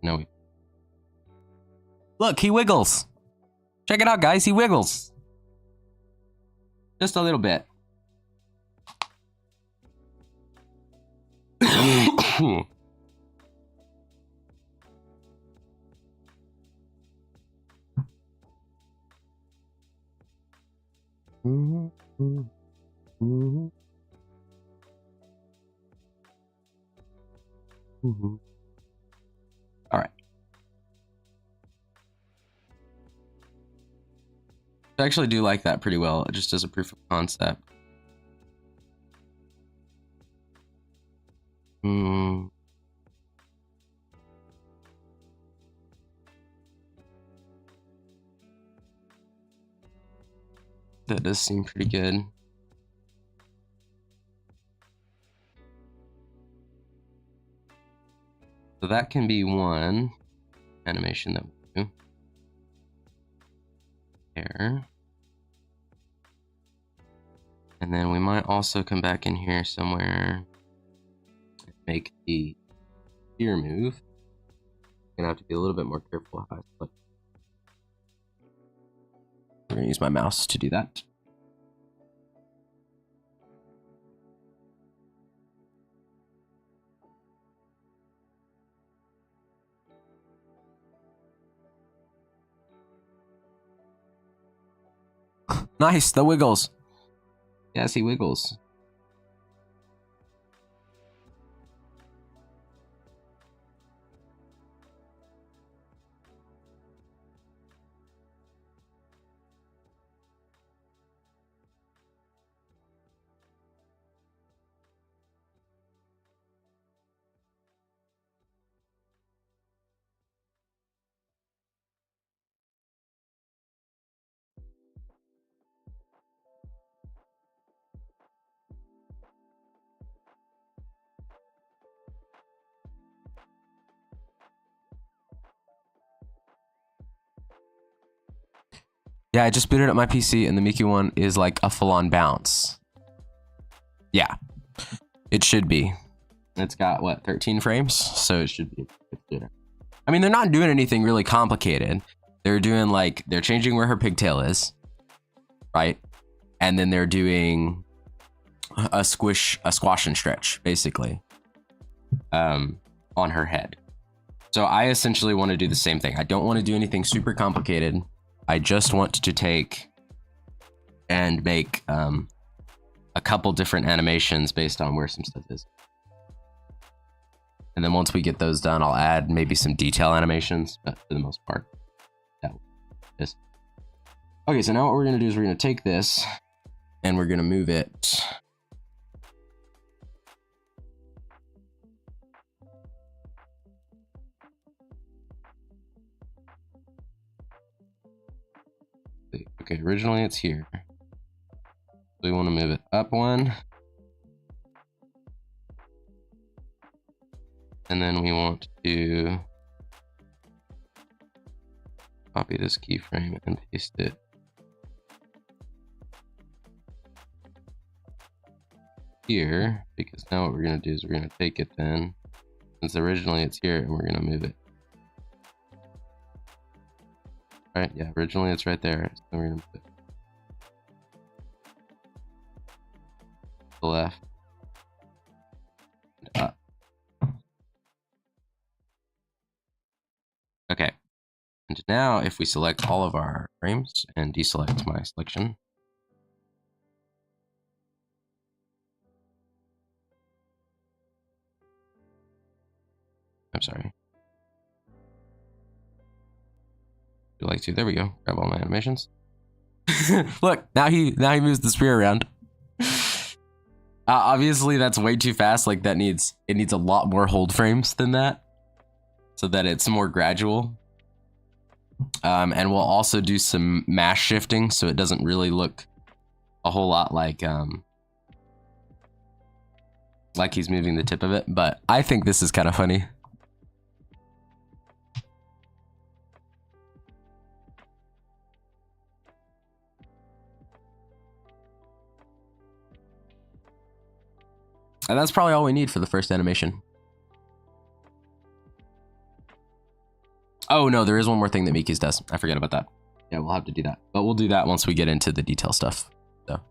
No, we look, he wiggles. Check it out, guys. He wiggles. Just a little bit. All right. I actually do like that pretty well, just as a proof of concept. That does seem pretty good. So that can be one animation that we do. There. And then we might also come back in here somewhere and make the ear move. Gonna have to be a little bit more careful how I select. I'm gonna use my mouse to do that. Nice, the wiggles. Yes, he wiggles. Yeah, I just booted up my PC and the Mickey one is like a full-on bounce. Yeah, it should be. It's got, what, 13 frames? So it should be good. I mean, they're not doing anything really complicated. They're doing like, they're changing where her pigtail is, right? And then they're doing a squash and stretch, basically, on her head. So I essentially want to do the same thing. I don't want to do anything super complicated. I just want to take and make a couple different animations based on where some stuff is. And then once we get those done, I'll add maybe some detail animations, but for the most part, that is. Okay, so now what we're going to do is we're going to take this and we're going to move it. Okay, originally it's here. We want to move it up one. And then we want to copy this keyframe and paste it here, because now what we're going to do is we're going to take it then, since originally it's here, and we're going to move it. Right, yeah, originally it's right there, so we're going to move it to the left and up. Okay, and now if we select all of our frames and deselect my selection, I'm sorry. Would you like to? There we go. Grab all my animations. Look, now he moves the spear around. Obviously, that's way too fast. Like it needs a lot more hold frames than that, so that it's more gradual. And we'll also do some mass shifting so it doesn't really look a whole lot like he's moving the tip of it. But I think this is kind of funny. And that's probably all we need for the first animation. Oh no, there is one more thing that Miki's does. I forget about that. Yeah, we'll have to do that. But we'll do that once we get into the detail stuff. So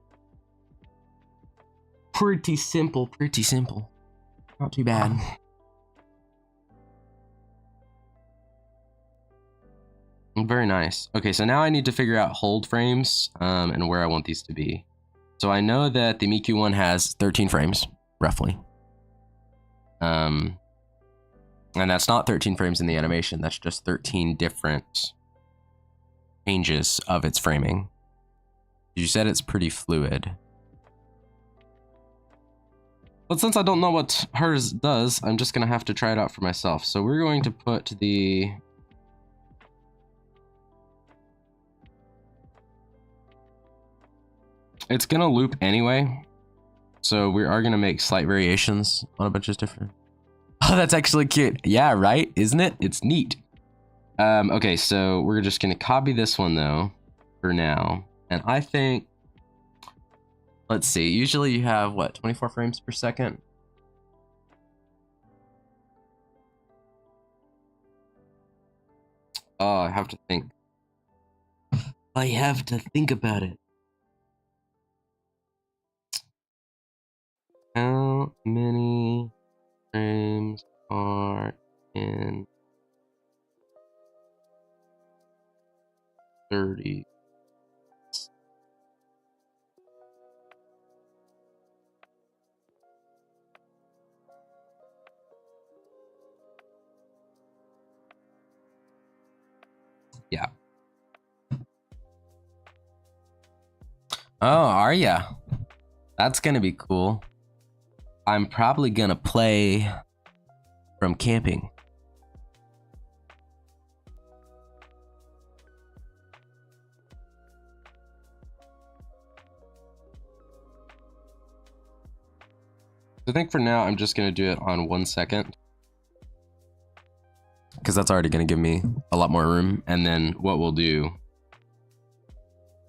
pretty simple, pretty simple. Not too bad. Very nice. Okay, so now I need to figure out hold frames and where I want these to be. So I know that the Miku one has 13 frames, roughly. And that's not 13 frames in the animation. That's just 13 different changes of its framing. You said it's pretty fluid. But since I don't know what hers does, I'm just going to have to try it out for myself. So we're going to put the... It's going to loop anyway. So we are going to make slight variations on a bunch of different... Oh, that's actually cute. Yeah, right? Isn't it? It's neat. Okay, so we're just going to copy this one, though, for now. And I think... Let's see. Usually you have, what, 24 frames per second? Oh, I have to think. I have to think about it. How many frames are in 30? Yeah. Oh, are ya? That's gonna be cool. I'm probably gonna play from camping. I think for now, I'm just gonna do it on 1 second. Because that's already gonna give me a lot more room. And then what we'll do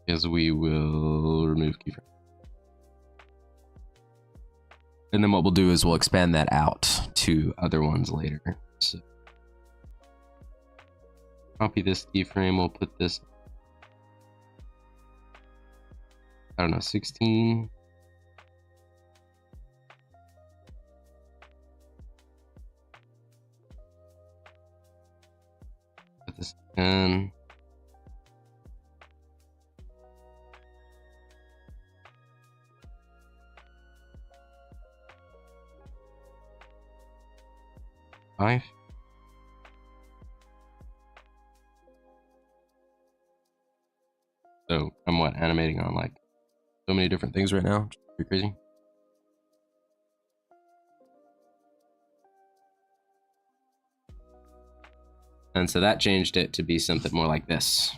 is we will remove keyframe. And then what we'll do is we'll expand that out to other ones later. So copy this keyframe, we'll put this, I don't know, 16. Put this 10. Five. So I'm what, animating on like so many different things right now? Pretty crazy. And so that changed it to be something more like this.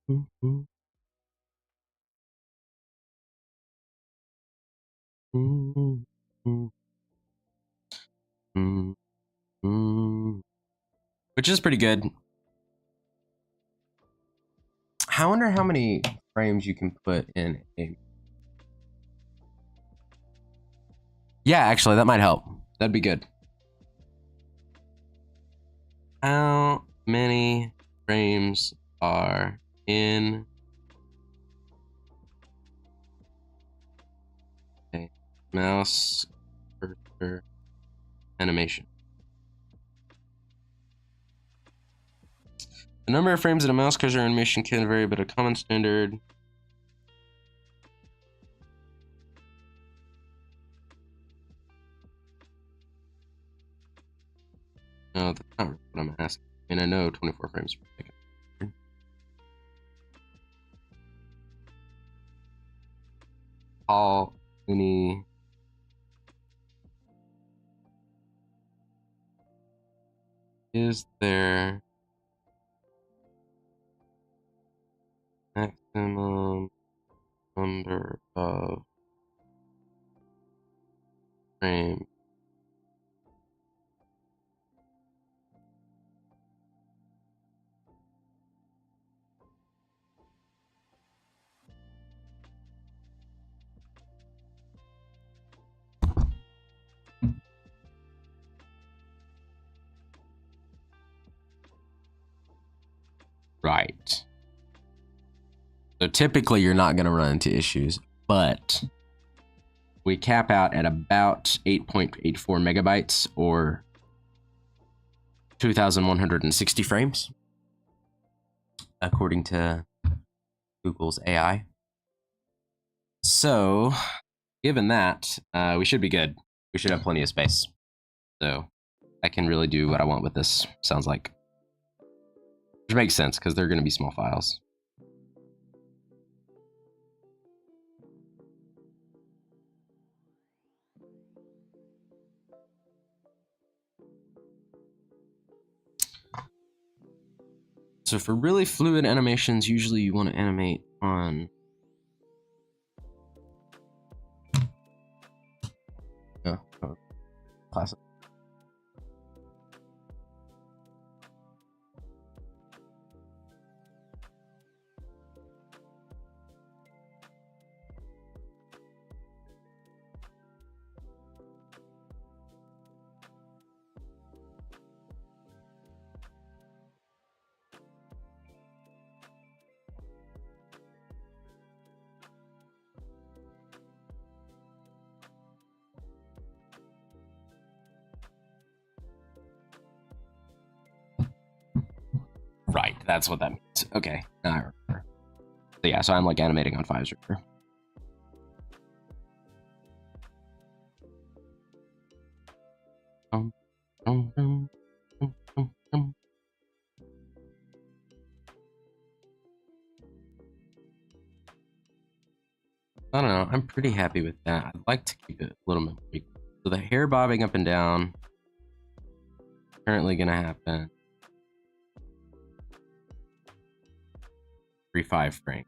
Mm-hmm. Mm-hmm. Mm-hmm. Which is pretty good. I wonder how many frames you can put in a... Yeah, actually, that might help. That'd be good. How many frames are in a mouse cursor animation? The number of frames in a mouse cursor animation can vary, but a common standard No, that's not what I'm asking. I mean, I know 24 frames per second. Paul, Uni. Is there maximum number of frames? Right. So typically you're not going to run into issues, but we cap out at about 8.84 megabytes or 2,160 frames, according to Google's AI. So, given that, we should be good. We should have plenty of space. So, I can really do what I want with this, sounds like. Which makes sense, because they're going to be small files. So for really fluid animations, usually you want to animate on classic. Right, that's what that means. Okay, now I remember. So yeah, so I'm like animating on 5s right here. I don't know, I'm pretty happy with that. I'd like to keep it a little bit. So the hair bobbing up and down, currently gonna happen 3-5 frame.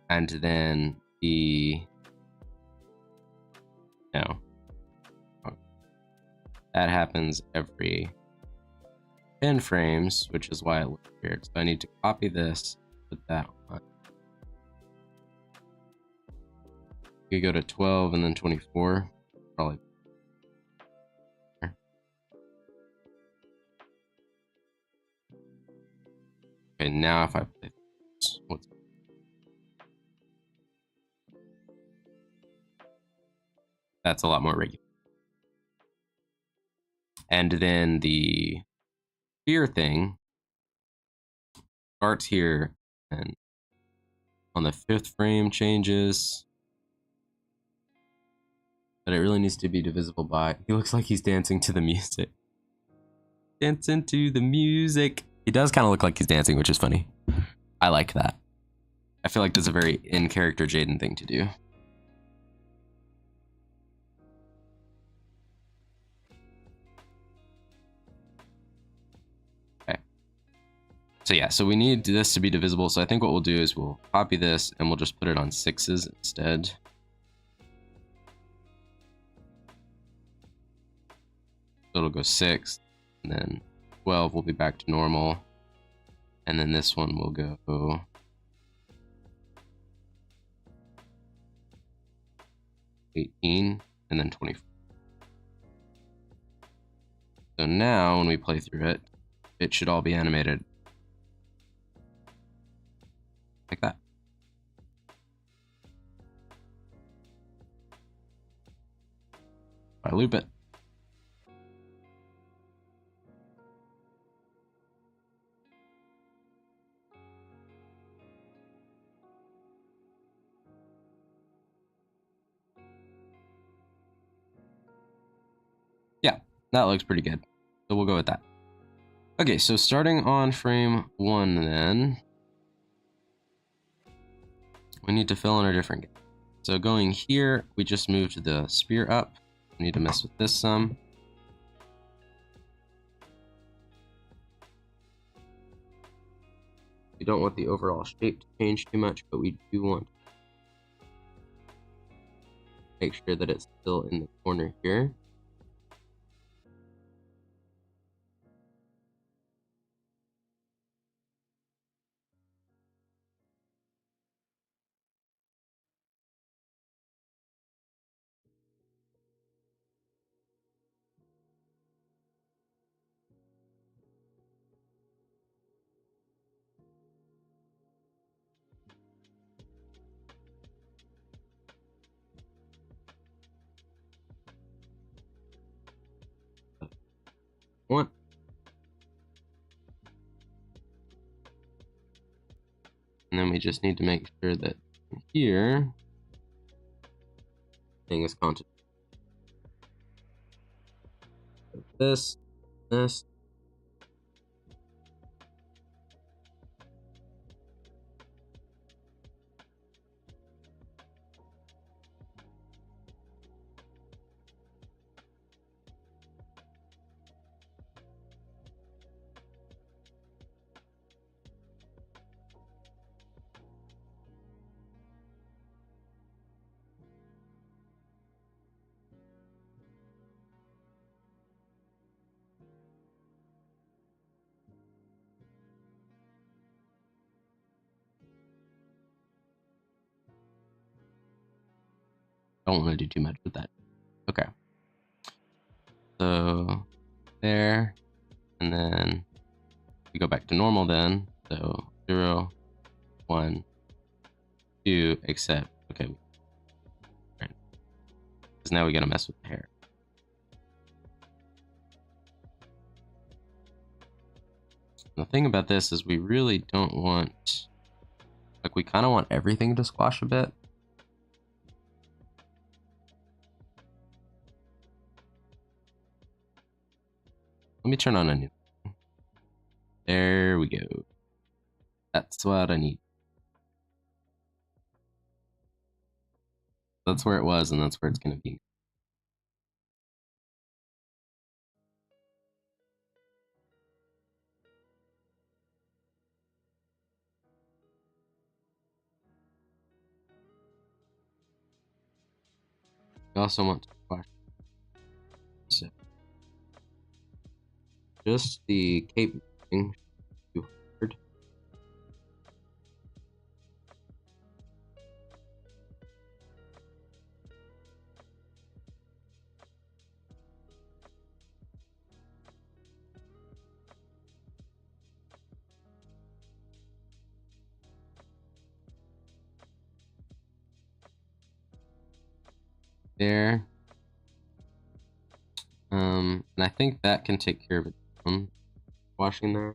And then that happens every 10 frames, which is why it looks weird. So I need to copy this, put that on. You go to 12 and then 24, probably. Okay, now if I play this, that's a lot more regular. And then the fear thing starts here, and on the 5th frame changes. But it really needs to be divisible by. He looks like he's dancing to the music. Dancing to the music. He does kind of look like he's dancing, which is funny. I like that. I feel like that's a very in-character Jaden thing to do. Okay. So yeah, so we need this to be divisible. So I think what we'll do is we'll copy this and we'll just put it on 6s instead. So it'll go 6, and then 12 will be back to normal. And then this one will go 18 and then 24. So now when we play through it, it should all be animated like that. I loop it. That looks pretty good. So we'll go with that. Okay, so starting on frame 1 then, we need to fill in a different gap. So going here, we just moved the spear up. We need to mess with this some. We don't want the overall shape to change too much, but we do want to make sure that it's still in the corner here. One. And then we just need to make sure that here thing is content. This. Don't want to do too much with that. Okay. So there, and then we go back to normal then. So 0, 1, 2, except, okay. Right. Because now we gotta mess with the hair. The thing about this is we really don't want, like, we kind of want everything to squash a bit. Let me turn on a new. There we go. That's what I need. That's where it was, and that's where it's going to be. We also want to squash. So just the cape thing. Too hard. There. And I think that can take care of its own washing there.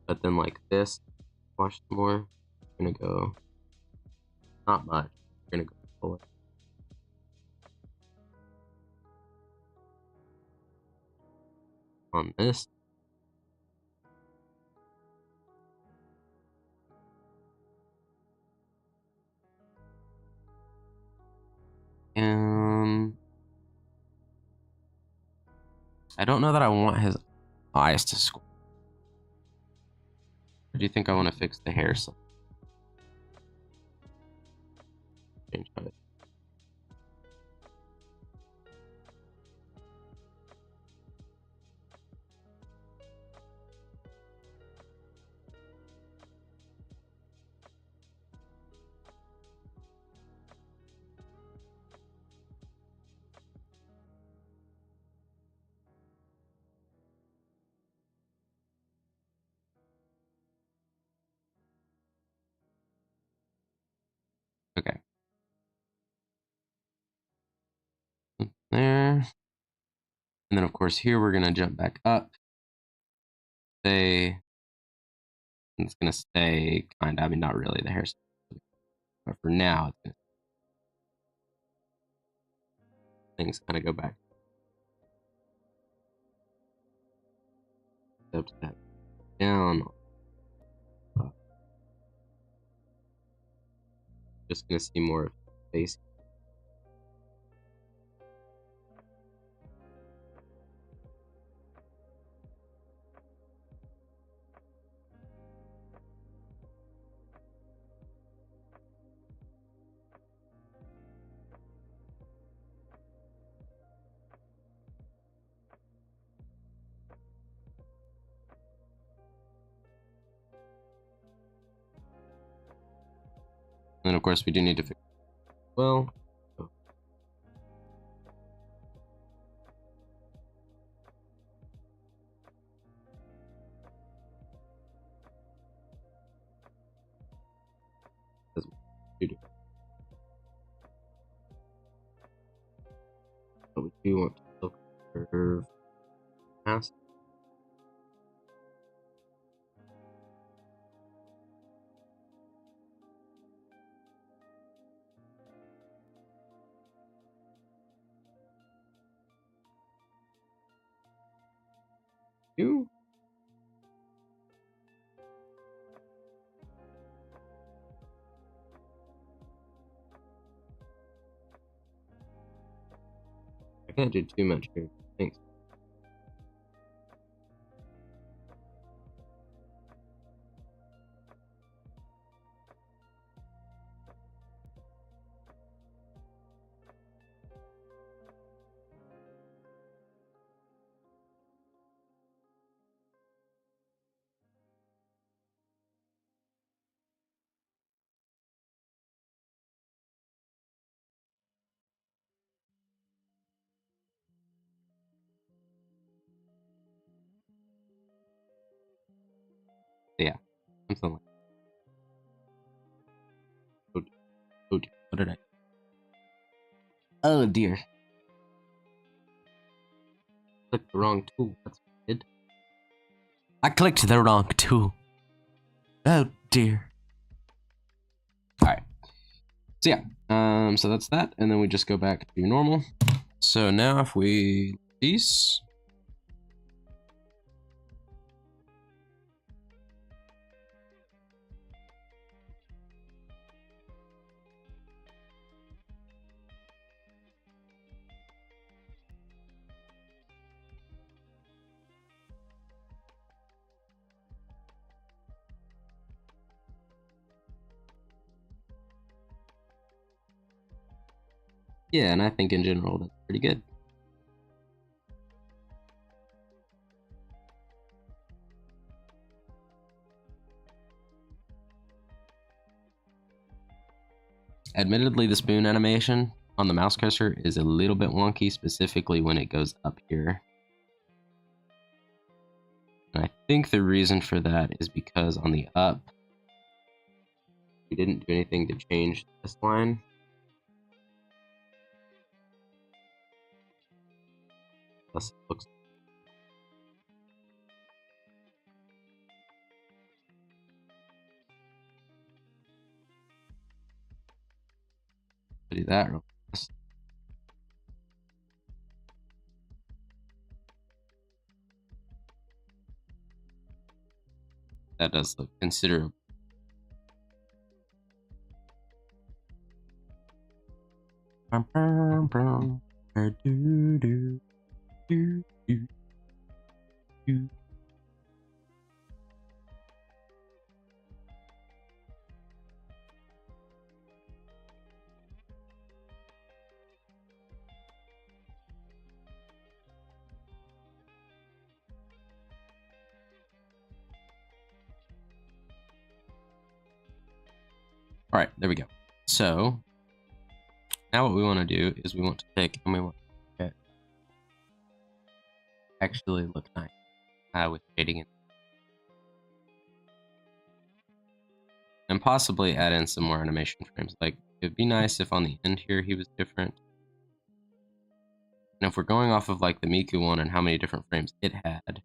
But then like this, wash some more. We're gonna go, not much. We're gonna go full. On this. I don't know that I want his eyes to squint. Or do you think I want to fix the hair? So change of it. Okay. There. And then of course here we're gonna jump back up. Say it's gonna stay kind of, I mean not really the hair, but for now it's gonna, things kind of go back. Step down. Just gonna see more of his face. And of course, we do need to fix. Well. Oh. But we do want to look curve past. You. I can't do too much here. Thanks. Yeah, something like. Oh, oh dear. What did I? Oh dear. Clicked the wrong tool. That's what I did. I clicked the wrong tool. Oh dear. Alright. So yeah. So that's that. And then we just go back to normal. So now if we cease. Yeah, and I think in general that's pretty good. Admittedly, the spoon animation on the mouse cursor is a little bit wonky, specifically when it goes up here. And I think the reason for that is because on the up, we didn't do anything to change this line. Plus it looks. Do that real fast. That does look considerable. All right, there we go. So now what we want to do is we want to take and we want to actually look nice with shading in. And possibly add in some more animation frames. Like, it'd be nice if on the end here he was different. And if we're going off of like the Miku one and how many different frames it had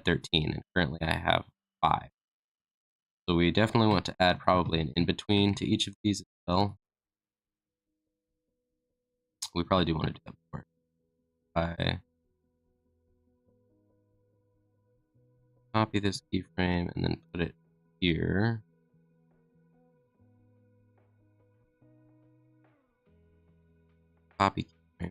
13, and currently I have 5. So we definitely want to add probably an in-between to each of these as well. We probably do want to do that before. Copy this keyframe and then put it here. Copy keyframe.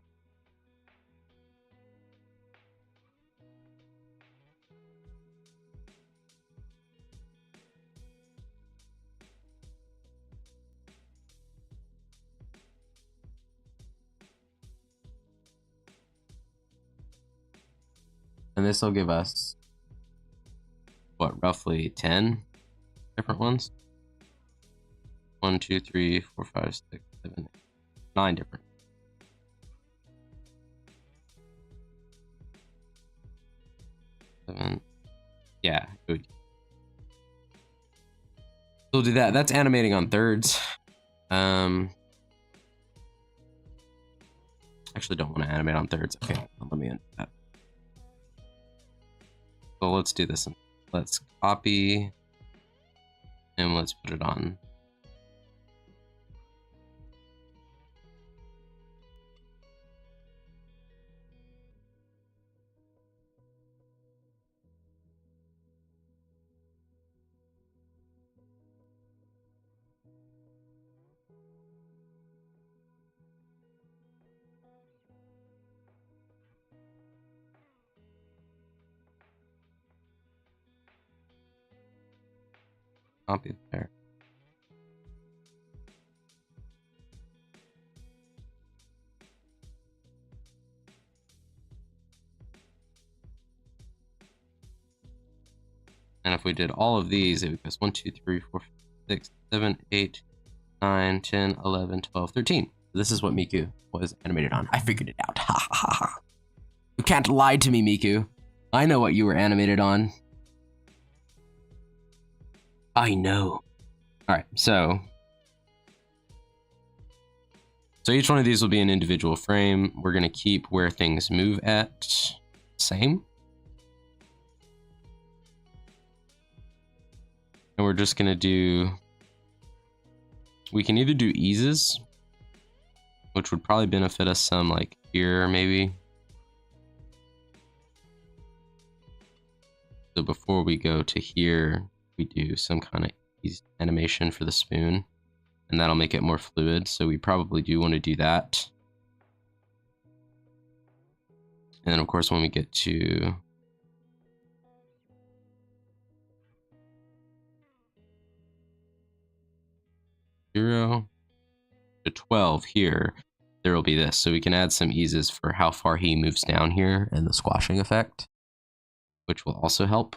And this will give us, what, roughly 10 different ones? 1, 2, 3, 4, 5, 6, 7, 8, 9 different. Yeah, good. We'll do that. That's animating on thirds. Actually don't want to animate on thirds. Okay, let me end that. So let's do this. Let's copy and let's put it on. Copy there. And if we did all of these, it would go 1, 2, 3, 4, 5, 6, 7, 8, 9, 10, 11, 12, 13. This is what Miku was animated on. I figured it out. Ha ha ha ha. You can't lie to me, Miku. I know what you were animated on. I know. Alright, so each one of these will be an individual frame. We're going to keep where things move at same. And we're just going to do, we can either do eases, which would probably benefit us some, like here maybe. So before we go to here, we do some kind of ease animation for the spoon, and that'll make it more fluid. So we probably do want to do that. And then of course, when we get to zero to 12 here, there will be this. So we can add some eases for how far he moves down here and the squashing effect, which will also help.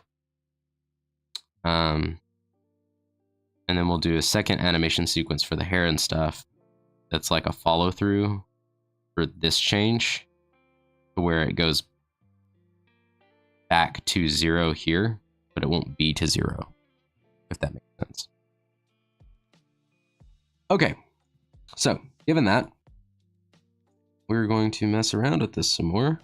And then we'll do a second animation sequence for the hair and stuff. That's like a follow through for this change, to where it goes back to 0 here, but it won't be to 0, if that makes sense. Okay, so given that, we're going to mess around with this some more.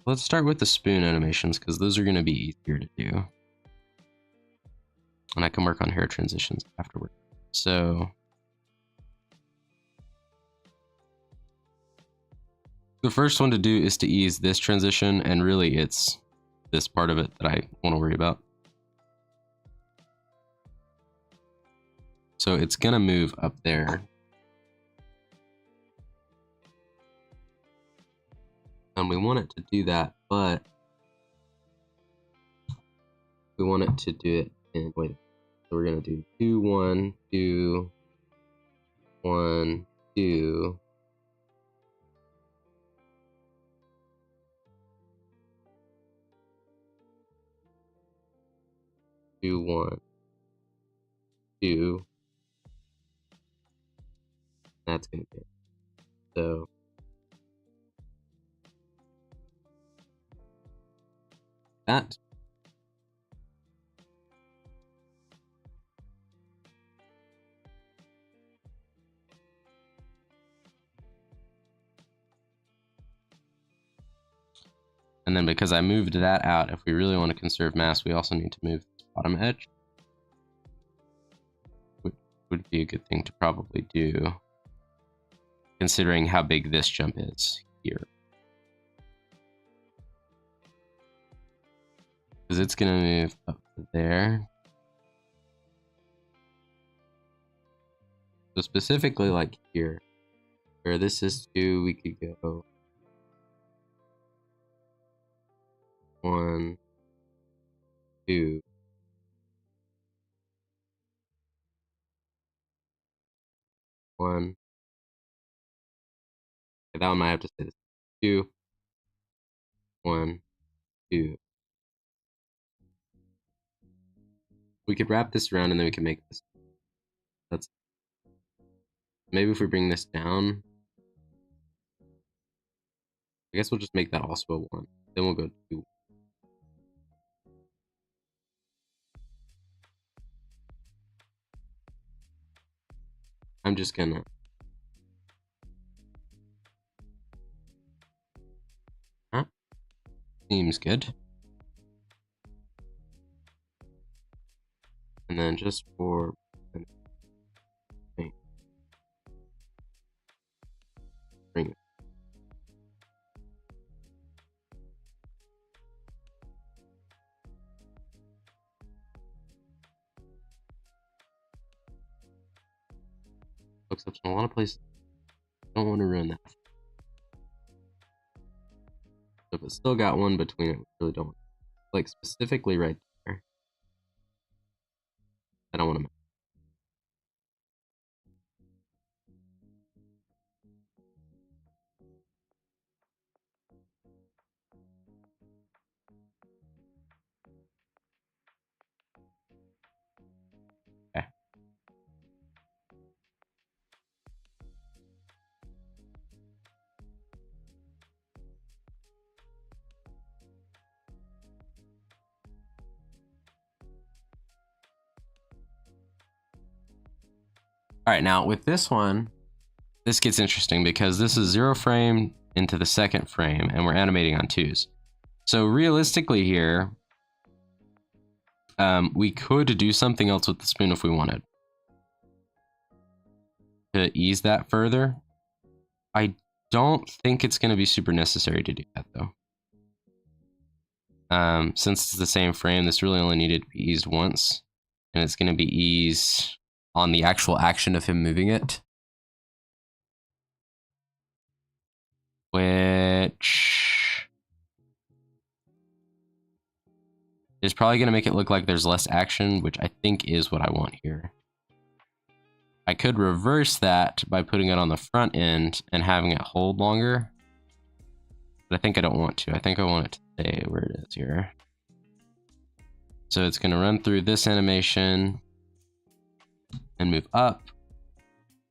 Let's start with the spoon animations, because those are going to be easier to do. And I can work on hair transitions afterward. So the first one to do is to ease this transition, and really it's this part of it that I want to worry about. So it's going to move up there. And we want it to do that, but we want it to do it in, wait, so we're going to do 2, 1, 2, 1, 2. Do 1, 2. That's going to be it. So that. And then because I moved that out, if we really want to conserve mass, we also need to move the bottom edge, which would be a good thing to probably do, considering how big this jump is here. Because it's gonna move up to there. So specifically like here, where this is 2, we could go 1, 2. 1. Okay, that one might have to stay this. 2, 1, 2. We could wrap this around and then we can make this. That's maybe if we bring this down. I guess we'll just make that also a 1. Then we'll go 2. I'm just gonna. Huh? Seems good. And then just for bring it. Looks up in a lot of places. Don't want to ruin that. So if it's still got 1 between it, we really don't. Like specifically right there. I don't want to. Okay. All right, now with this one, this gets interesting because this is 0 frame into the 2nd frame and we're animating on 2s. So realistically here, we could do something else with the spoon if we wanted to ease that further. I don't think it's going to be super necessary to do that though. Since it's the same frame, this really only needed to be eased once, and it's going to be eased on the actual action of him moving it. Which is probably going to make it look like there's less action, which I think is what I want here. I could reverse that by putting it on the front end and having it hold longer. But I think I don't want to. I think I want it to stay where it is here. So it's going to run through this animation and move up.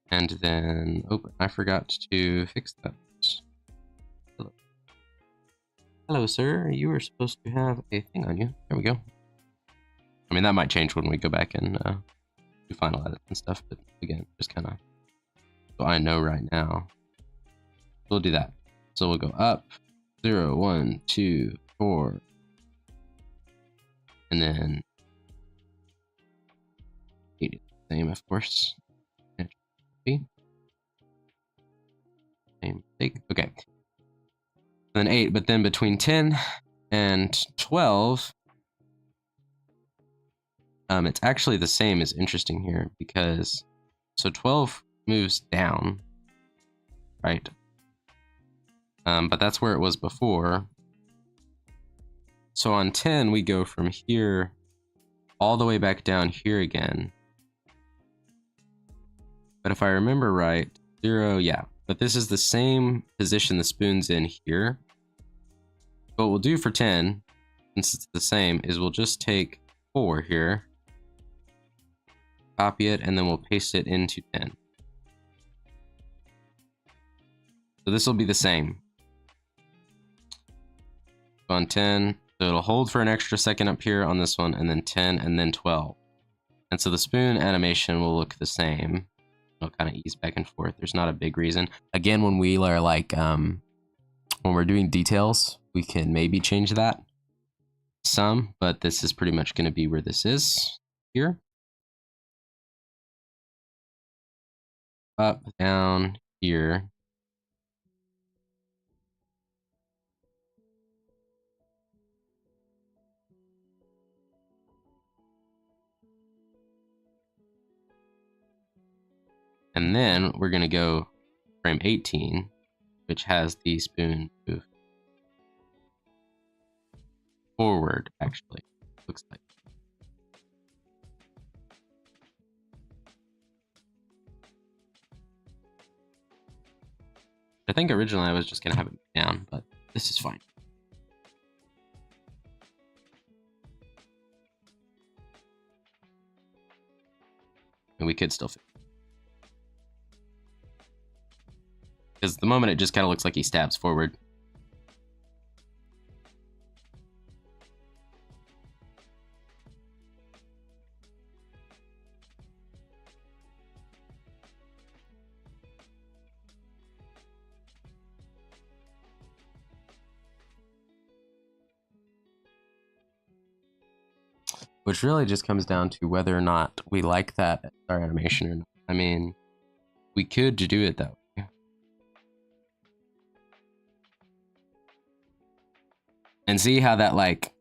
And then, oh, I forgot to fix that. Hello. Hello, sir. You were supposed to have a thing on you. There we go. I mean, that might change when we go back and do final edits and stuff. But again, just kind of so I know right now. We'll do that. So we'll go up 0, 1, 2, 4. And then 8 is the same, of course. Same mistake. Okay. And then 8, but then between 10 and 12, it's actually the same. Is interesting here because so 12 moves down, right? But that's where it was before. So on 10, we go from here all the way back down here again. But if I remember right, 0, yeah. But this is the same position the spoon's in here. What we'll do for 10, since it's the same, is we'll just take 4 here, copy it, and then we'll paste it into 10. So this will be the same. So on 10, so it'll hold for an extra second up here on this one, and then 10, and then 12. And so the spoon animation will look the same. It'll kind of ease back and forth. There's not a big reason. Again, when we are like, when we're doing details, we can maybe change that some, but this is pretty much going to be where this is here. Up, down, here. And then we're going to go frame 18, which has the spoon move forward, actually. Looks like. I think originally I was just going to have it down, but this is fine. And we could still fix it. Because the moment it just kind of looks like he stabs forward. Which really just comes down to whether or not we like that as our animation or not. I mean, we could do it that way. And see how that like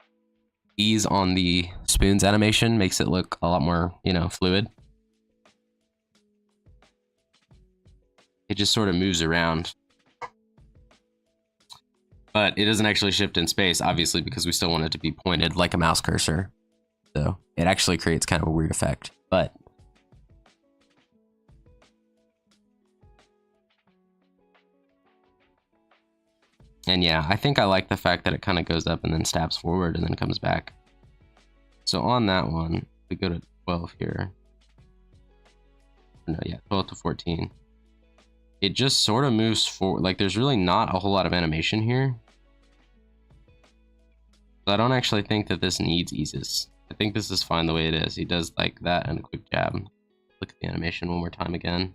ease on the spoons animation makes it look a lot more, you know, fluid. It just sort of moves around. But it doesn't actually shift in space, obviously, because we still want it to be pointed like a mouse cursor. So it actually creates kind of a weird effect, but and yeah, I think I like the fact that it kind of goes up and then stabs forward and then comes back. So on that one, we go to 12 here. No, yeah, 12 to 14. It just sort of moves forward. Like there's really not a whole lot of animation here. So I don't actually think that this needs eases. I think this is fine the way it is. He does like that and a quick jab. Look at the animation one more time again.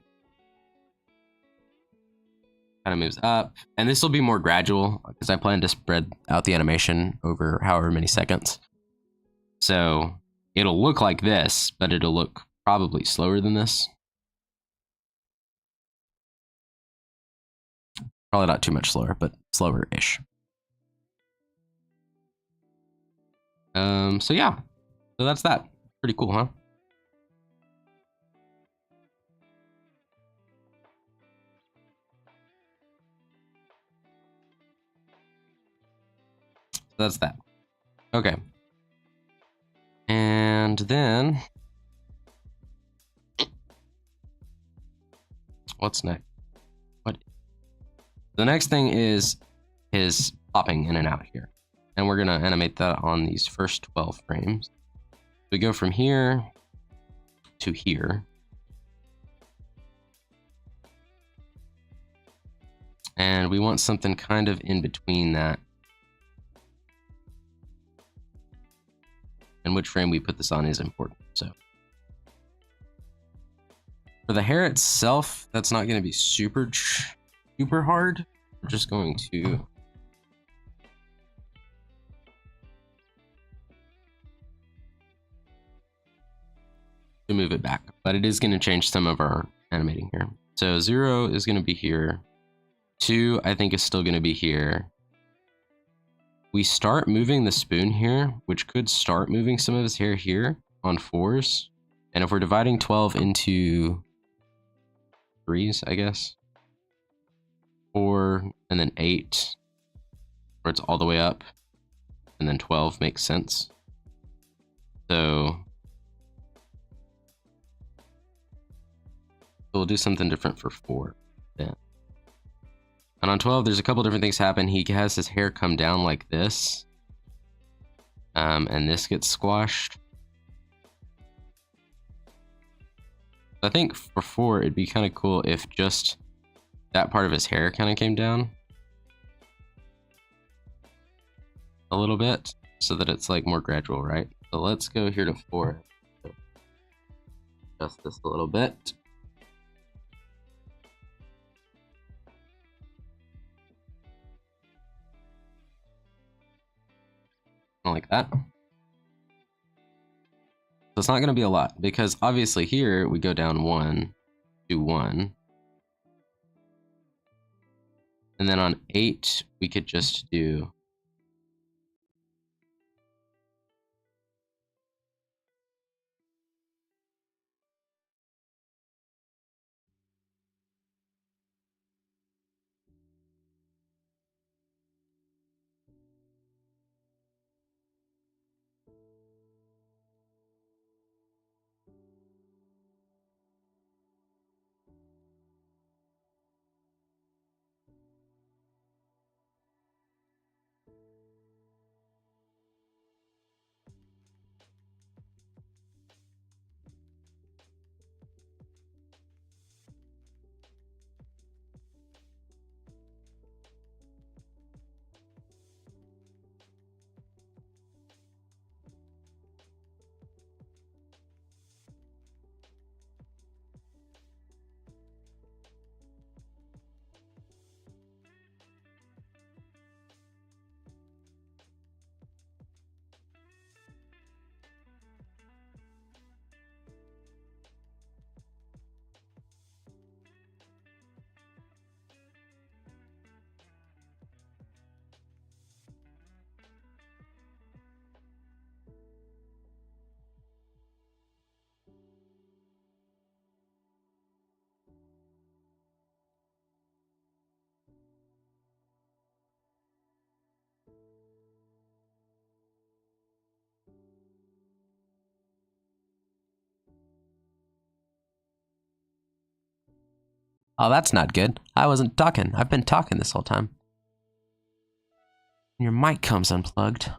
Kind of moves up. And this will be more gradual because I plan to spread out the animation over however many seconds. So it'll look like this, but it'll look probably slower than this. Probably not too much slower, but slower-ish. So yeah. So that's that. Pretty cool, huh? So that's that. Okay. And then what's next? What? The next thing is his popping in and out here. And we're gonna animate that on these first 12 frames. We go from here to here. And we want something kind of in between that. And which frame we put this on is important. So for the hair itself, that's not going to be super hard. We're just going to move it back, but it is going to change some of our animating here. So 0 is going to be here. 2, I think, is still going to be here. We start moving the spoon here, which could start moving some of his hair here on 4s. And if we're dividing 12 into 3s, I guess, 4 and then 8, where it's all the way up, and then 12 makes sense. So we'll do something different for 4 then. And on 12, there's a couple different things happen. He has his hair come down like this. And this gets squashed. I think for 4, it'd be kind of cool if just that part of his hair kind of came down a little bit so that it's like more gradual, right? So let's go here to 4. Adjust this a little bit. Like that. So it's not going to be a lot because obviously here we go down 1 to 1. And then on 8, we could just do Oh, that's not good. I wasn't talking. I've been talking this whole time. Your mic comes unplugged.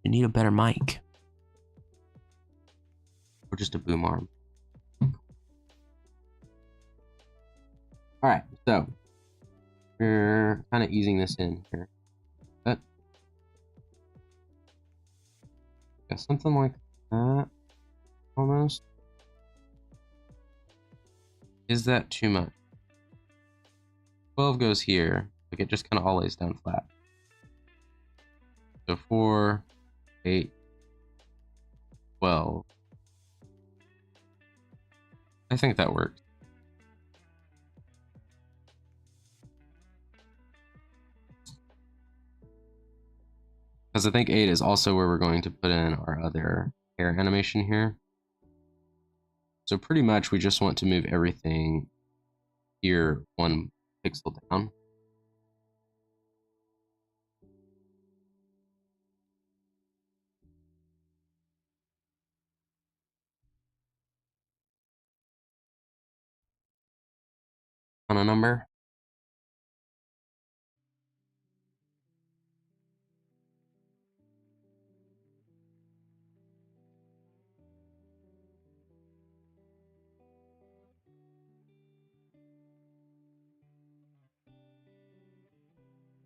You need a better mic. Or just a boom arm. Alright, so we're kind of easing this in here. But yeah, something like that almost. Is that too much? 12 goes here. Like it just kind of all lays down flat. So 4, 8, 12. I think that works. Because I think 8 is also where we're going to put in our other hair animation here. So pretty much we just want to move everything here 1 pixel down. On a number.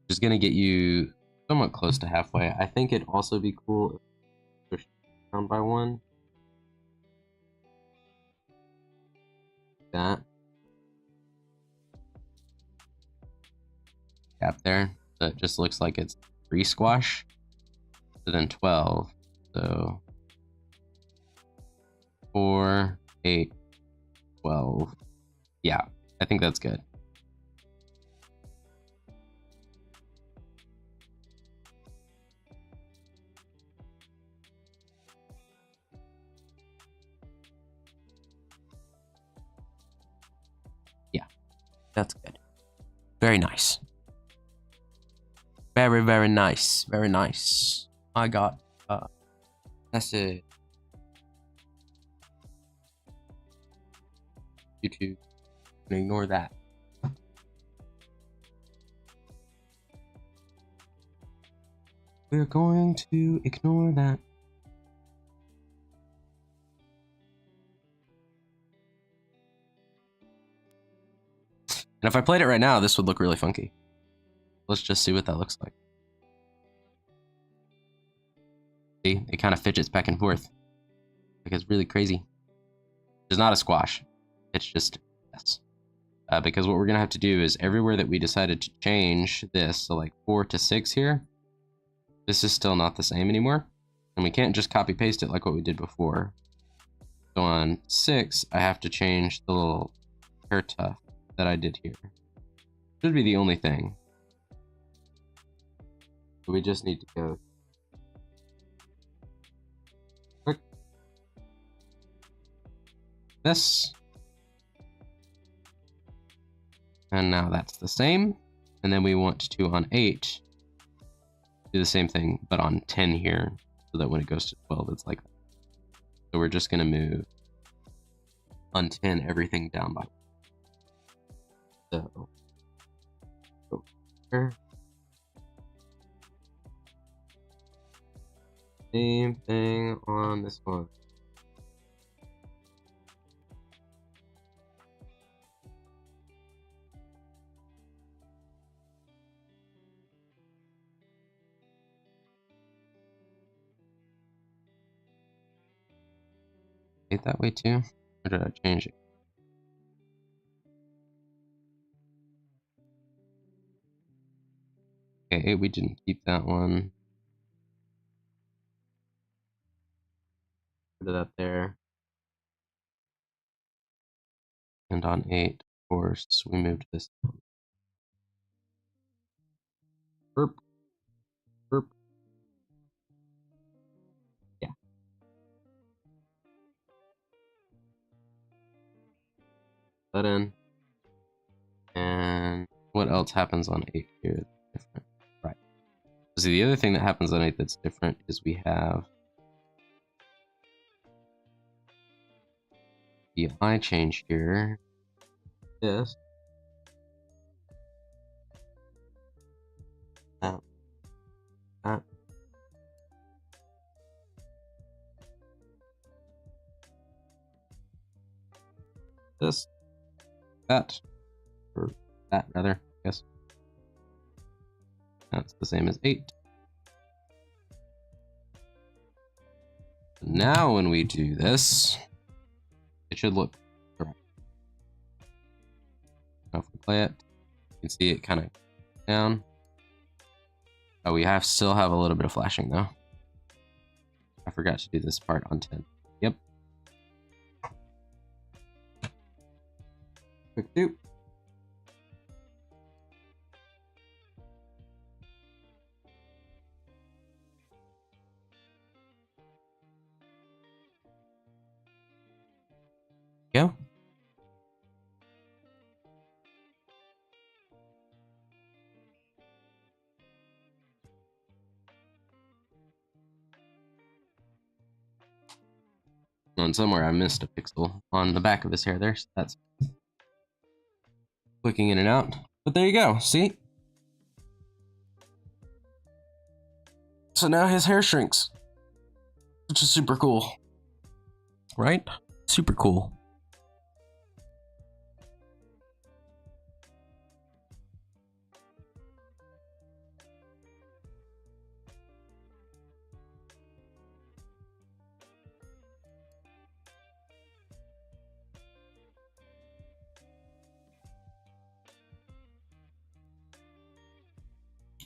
Which is going to get you somewhat close to halfway. I think it'd also be cool if we push down by 1. That. Gap there. So it just looks like it's 3 squash. So then 12. So 4, 8, 12. Yeah, I think that's good. Yeah, that's good. Very nice. Very, very nice. Very nice. I got, that's it. YouTube. Ignore that. We're going to ignore that. And if I played it right now, this would look really funky. Let's just see what that looks like. See, it kind of fidgets back and forth. Like it's really crazy. It's not a squash. It's just yes. Because what we're gonna have to do is everywhere that we decided to change this, so like 4 to 6 here, this is still not the same anymore. And we can't just copy paste it like what we did before. So on 6, I have to change the little hair tuft that I did here. Should be the only thing. So we just need to go click this. And now that's the same. And then we want to, on 8, do the same thing, but on 10 here, so that when it goes to 12, it's like that. So we're just going to move on 10 everything down by. So, go here. Same thing on this one. That way too? Or did I change it? Okay, we didn't keep that one. Put it up there. And on 8, of course, we moved this down. Burp. Burp. Yeah. That in. And what else happens on 8 here that's different? Right. So the other thing that happens on 8 that's different is we have the eye change here. this. That. That. This. That. Or that, rather, I guess. That's the same as 8. Now when we do this, it should look correct. Now if we play it, you can see it kind of down. Oh, we still have a little bit of flashing though. I forgot to do this part on 10. Yep. Quick do. Go. And somewhere I missed a pixel on the back of his hair there, so that's clicking in and out. But there you go, see? So now his hair shrinks, which is super cool. Right? Super cool.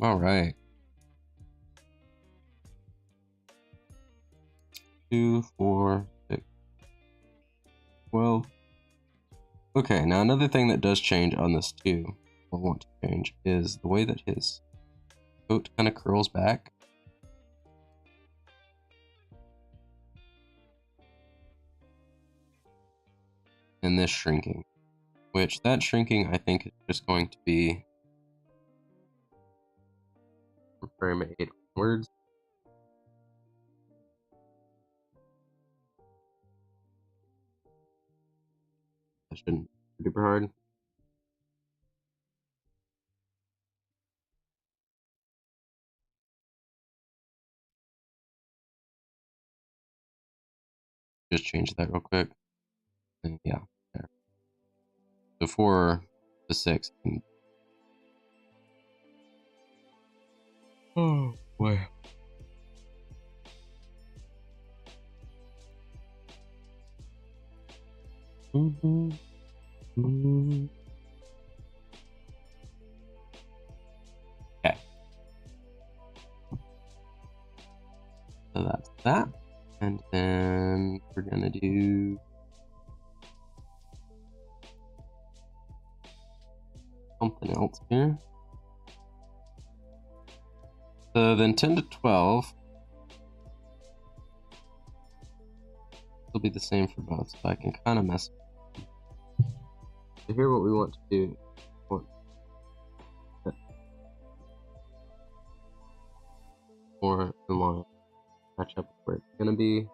All right. 2, 4, 6, 12. Okay, now another thing that does change on this too, I want to change, is the way that his coat kind of curls back. And this shrinking, which that shrinking I think is just going to be from frame 8 onwards. That shouldn't be super hard. Just change that real quick. And yeah, there. So 4 to 6. Oh boy. Okay. So that's that. And then we're gonna do something else here. So then 10 to 12 will be the same for both, so I can kind of mess. So here what we want to do, more in line, match up where it's gonna be.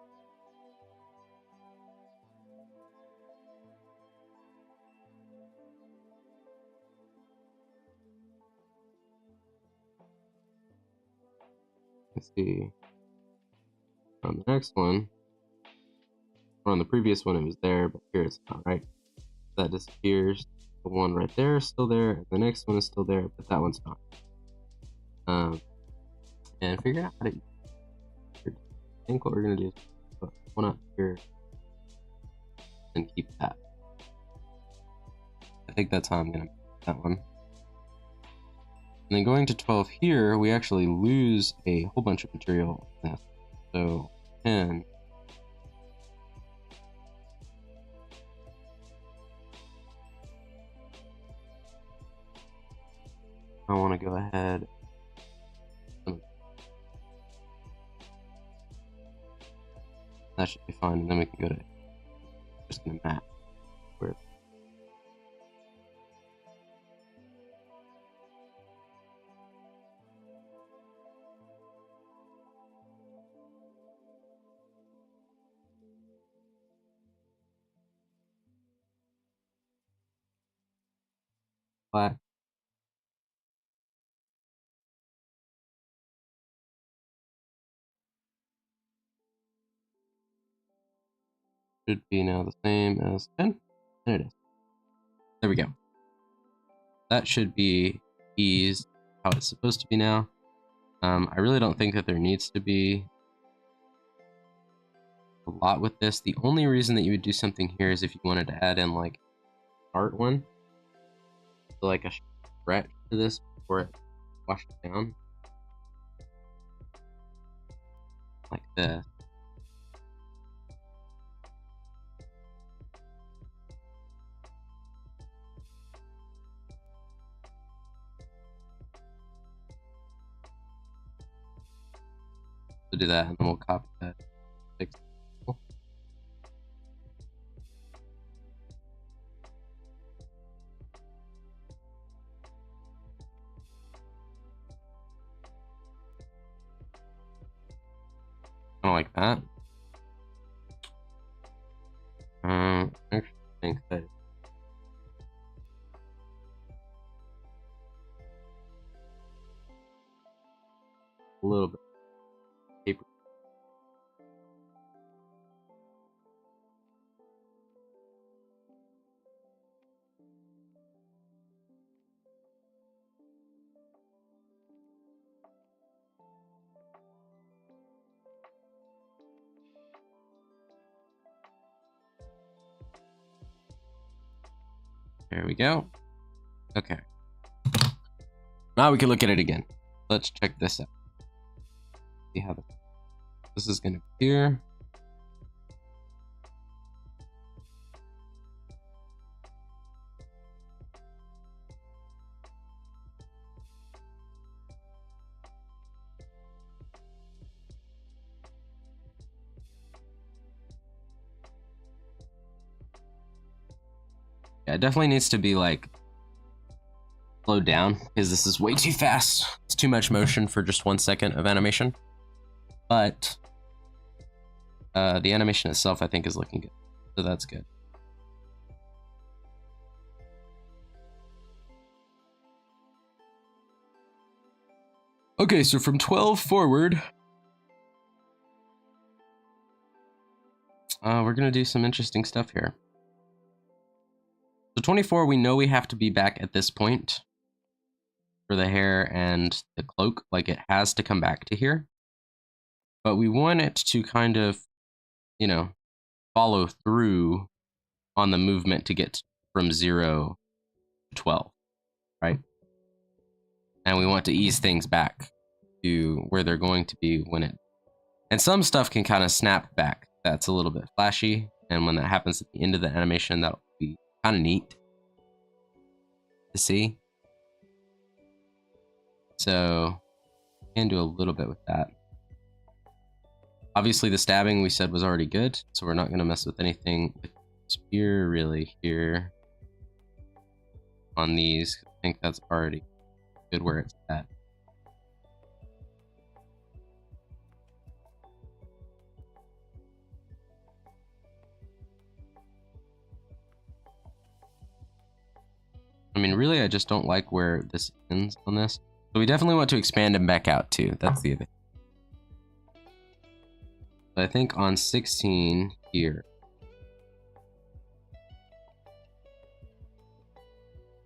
Let's see. On the next one, or on the previous one, it was there, but here it's not, right? That disappears. The one right there is still there, and the next one is still there, but that one's not. And figure out how to. I think what we're gonna do is put one up here and keep that. I think that's how I'm gonna make that one. And then going to 12 here, we actually lose a whole bunch of material in this. So 10. I want to go ahead. That should be fine, and then we can go to just gonna map where. black. Should be now the same as 10, and it is. There we go. That should be eased how it's supposed to be now. I really don't think that there needs to be a lot with this. The only reason that you would do something here is if you wanted to add in like art one, so like a stretch to this before it washes down, like this. So do that, and then we'll copy that. Fix it. Kind of like that. I actually think that a little bit paper. There we go. Okay. Now we can look at it again. Let's check this out. See how this is going to appear. Yeah, it definitely needs to be like slowed down because this is way too fast. It's too much motion for just 1 second of animation. But the animation itself, I think, is looking good. So that's good. Okay, so from 12 forward, we're going to do some interesting stuff here. So 24, we know we have to be back at this point for the hair and the cloak. Like, it has to come back to here. But we want it to kind of, you know, follow through on the movement to get from 0 to 12, right? And we want to ease things back to where they're going to be when it... And some stuff can kind of snap back. That's a little bit flashy. And when that happens at the end of the animation, that'll be kind of neat to see. So, can do a little bit with that. Obviously, the stabbing we said was already good, so we're not going to mess with anything with spear really here on these. I think that's already good where it's at. I mean, really, I just don't like where this ends on this. So we definitely want to expand him back out too. That's the other thing. But I think on 16 here,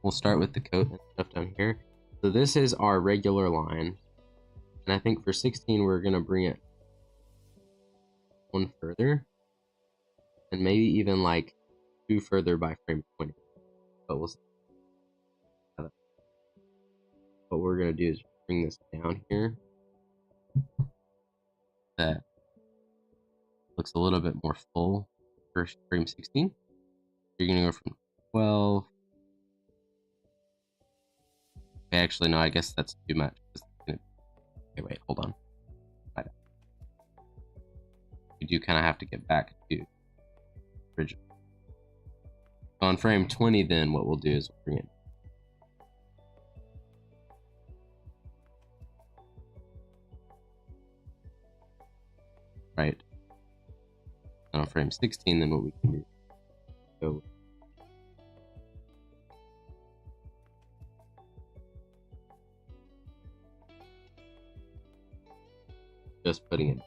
we'll start with the coat and stuff down here. So this is our regular line. And I think for 16, we're going to bring it one further. And maybe even like 2 further by frame 20. But we'll see. What we're going to do is bring this down here. That looks a little bit more full for frame 16. You're going to go from 12. Okay, actually, no, I guess that's too much. Okay, wait, hold on. You do kind of have to get back to original. So on frame 20, then what we'll do is we'll bring it. Right. And on frame 16, then what we can do. Go. just putting it.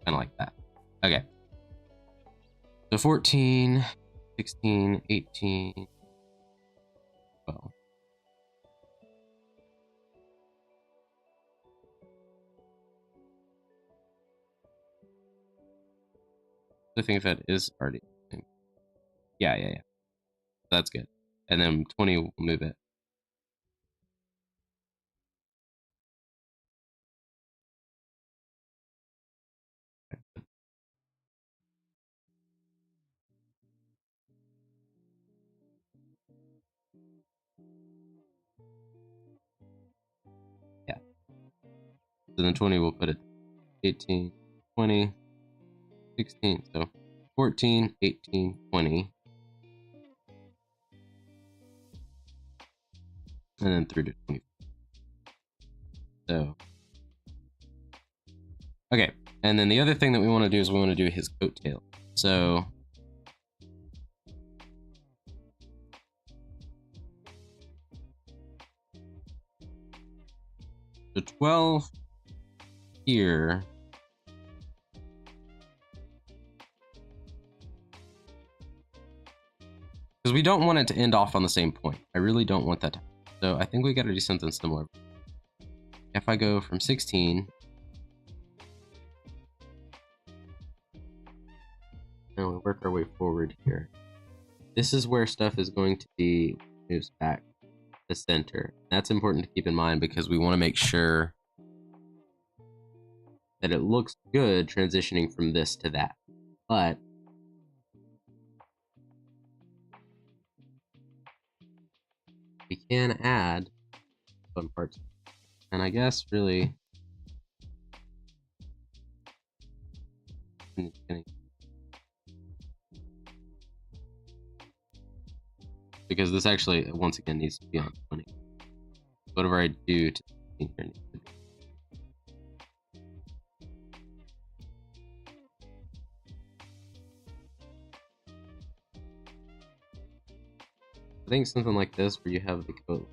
Kind of like that. Okay. So 14, 16, 18, 12. I think that is already. Yeah. That's good. And then 20 will move it. Yeah. So then 20 will put it 18, 20, 16. So 14, 18, 20. And then through to 20. So, okay. And then the other thing that we want to do is we want to do his coattail. So, the 12 here. Because we don't want it to end off on the same point. I really don't want that to happen. So I think we got to do something similar. If I go from 16, and we work our way forward here. This is where stuff is going to be moves back to center. That's important to keep in mind because we want to make sure that it looks good transitioning from this to that. But we can add fun parts. And I guess really because this actually once again needs to be on 20. Whatever I do to here needs to be. I think something like this where you have the coat.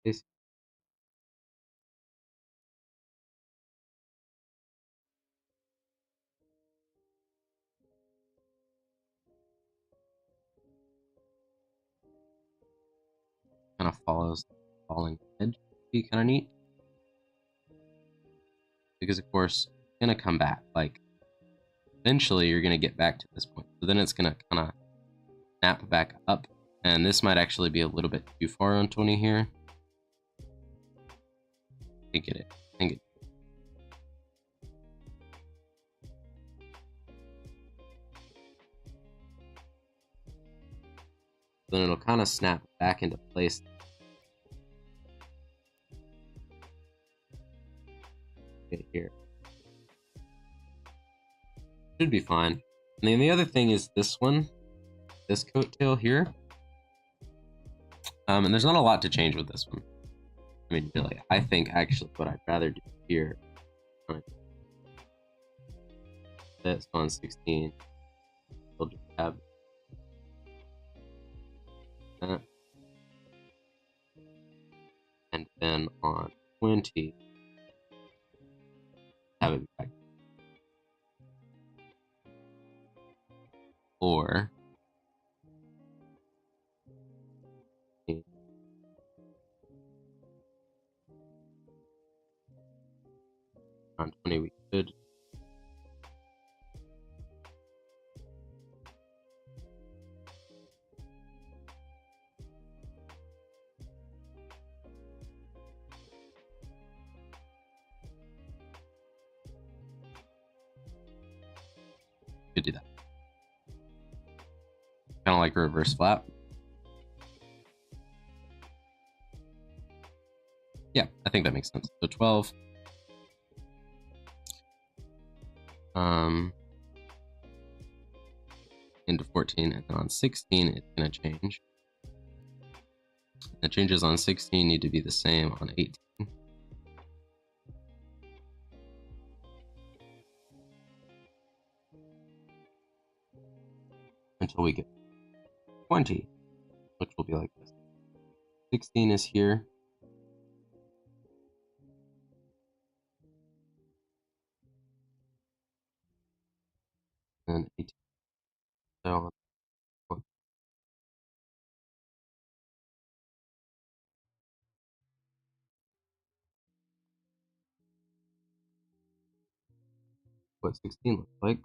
This kind of follows the falling edge. Be kind of neat. Because of course it's gonna come back. Like eventually you're gonna get back to this point. So then it's gonna kind of snap back up. And this might actually be a little bit too far on 20 here. I think it. Then it'll kind of snap back into place. Right here. Should be fine. And then the other thing is this one, this coattail here. And there's not a lot to change with this one. I mean, really, I think actually what I'd rather do here. That's on 16. We'll just have that. And then on 20, have it back. Or on 20 we could do that. Kind of like a reverse flap. Yeah, I think that makes sense. So 12. Into 14, and then on 16, it's gonna change. The changes on 16 need to be the same on 18. Until we get 20, which will be like this. 16 is here. And 18. So what 16 looks like.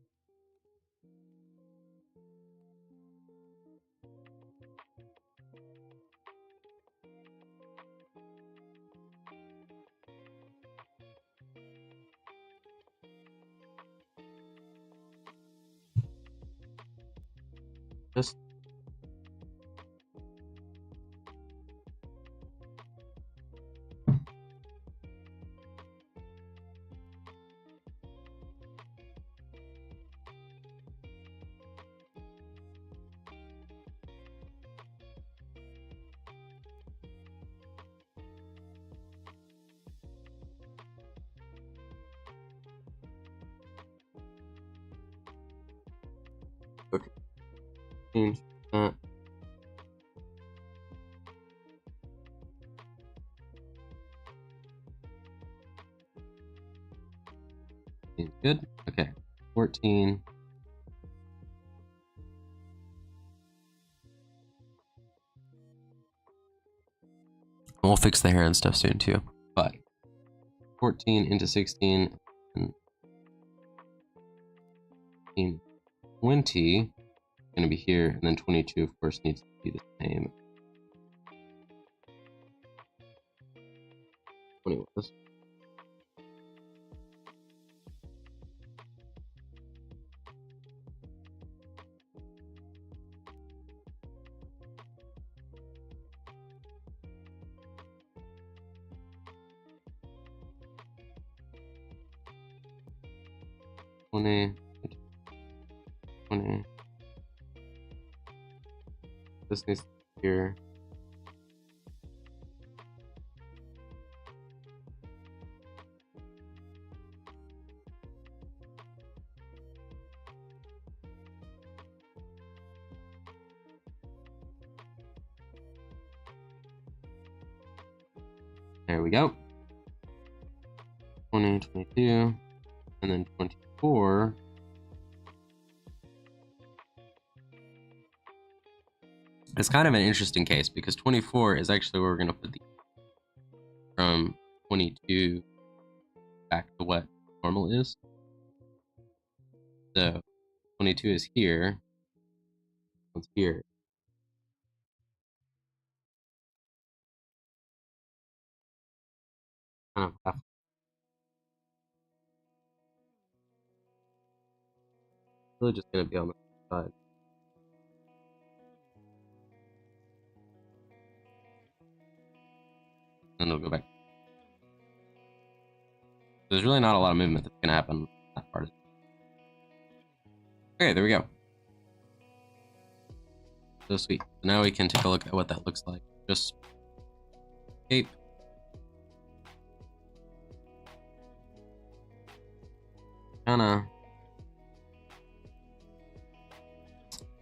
Just okay. Change that. Seems good. Okay. 14. We'll fix the hair and stuff soon too. But 14 into 16 and 20 is going to be here, and then 22 of course needs to be the same. 20 was. Twenty. This needs to be here. There we go. 20, 22, and then 24. It's kind of an interesting case because 24 is actually where we're going to put the from 22 back to what normal is. So 22 is here. It's here. Kind of half. Really just going to be on the side. And it'll go back. There's really not a lot of movement that's going to happen in that part. Okay, there we go. So sweet. So now we can take a look at what that looks like. Just escape. Kinda.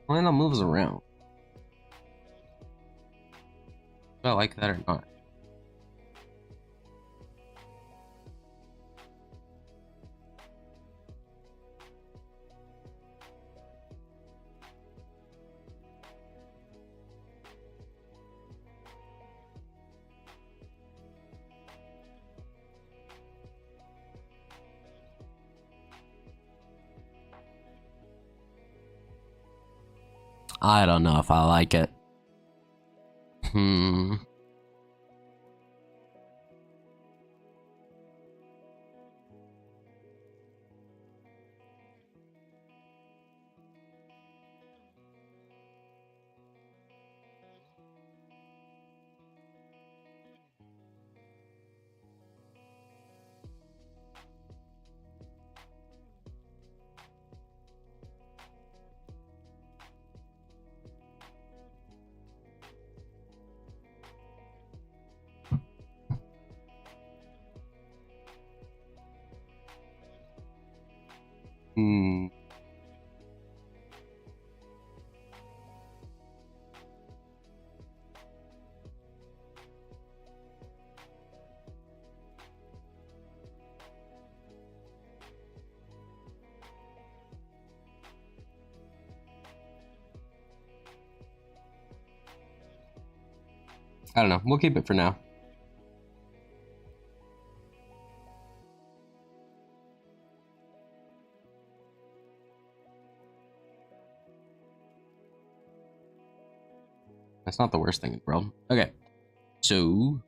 Kinda moves around. Do I like that or not? I don't know if I like it. I don't know. We'll keep it for now. That's not the worst thing in the world. Okay. So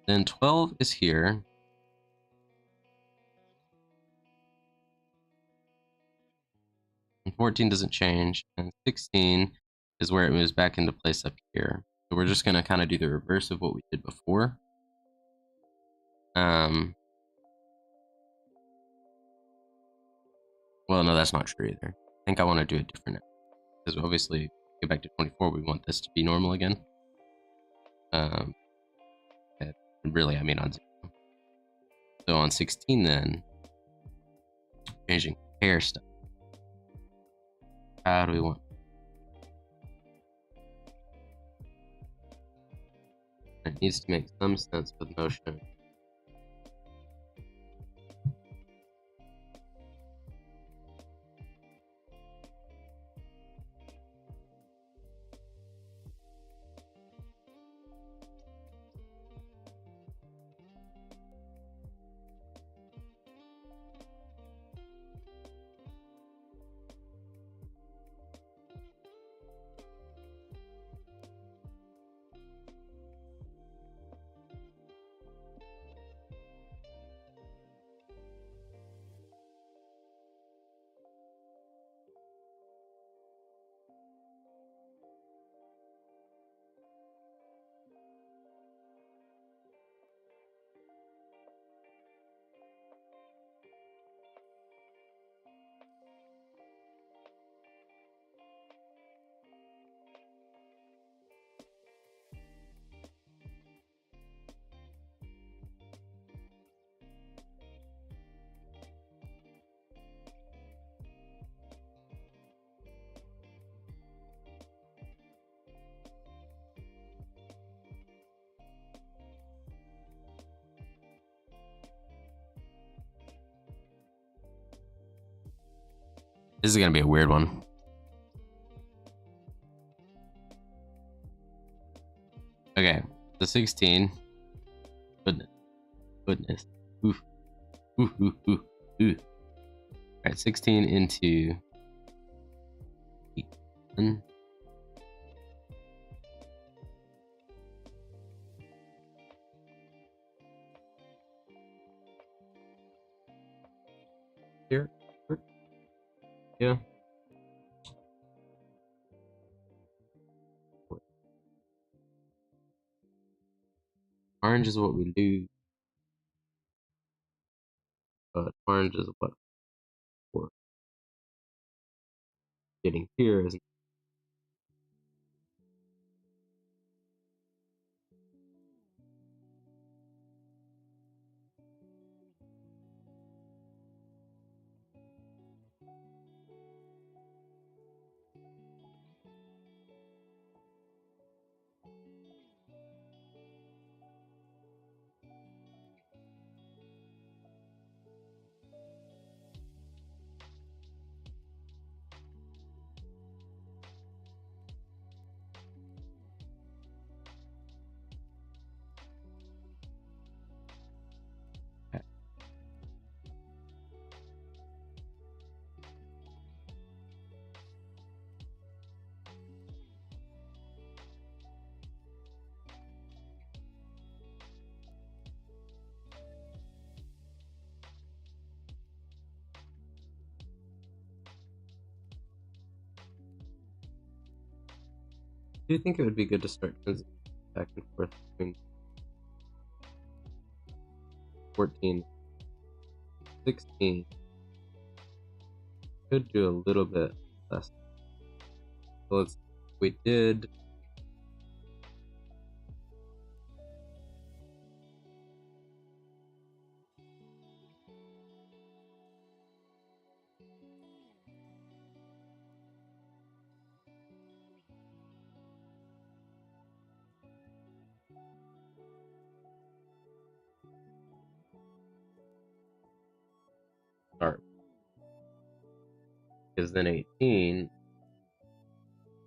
then 12 is here. And 14 doesn't change. And 16 is where it moves back into place up here. So we're just gonna kind of do the reverse of what we did before. Well, no, that's not true either. I think I want to do it different now. Because obviously, get back to 24, we want this to be normal again. Really, I mean on 0. So on 16 then, changing hair stuff. How do we want? It needs to make some sense with motion. This is gonna be a weird one. Okay, the 16. Goodness. Oof. Ooh, ooh, ooh, ooh. Alright, 16 into 8. Here. Yeah. Orange is what we lose. But orange is what we're getting here is do you think it would be good to start transitioning back and forth between 14, 16? Could do a little bit less. So we did start. Because then 18,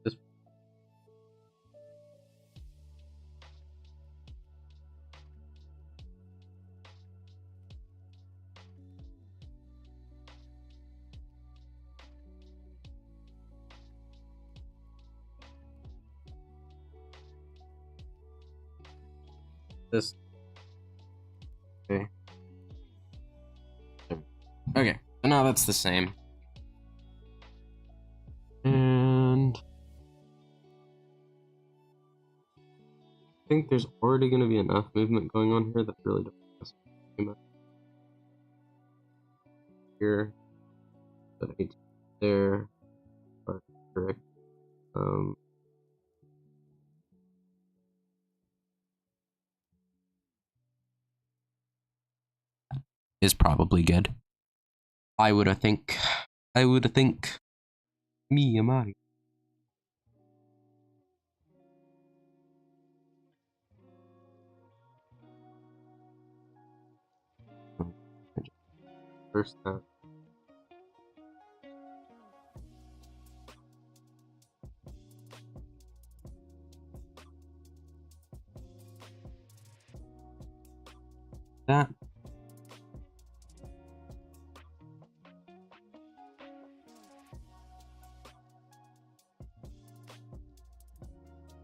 this this. Okay. Okay, so now that's the same. And I think there's already going to be enough movement going on here that really don't mess too much. Here, that 18 there, are correct. Is probably good. I would think. Me, Amari. First that. That.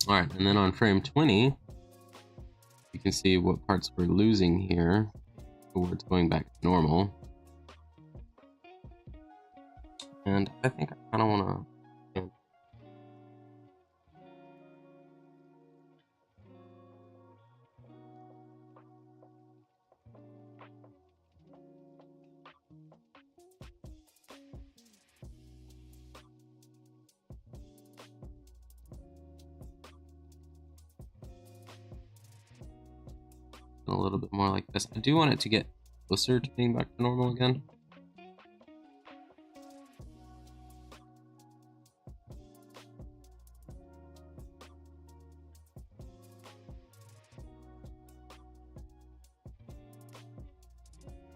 Alright, and then on frame 20, you can see what parts we're losing here towards going back to normal. And I think I kind of want to... a little bit more like this. I do want it to get closer to being back to normal again.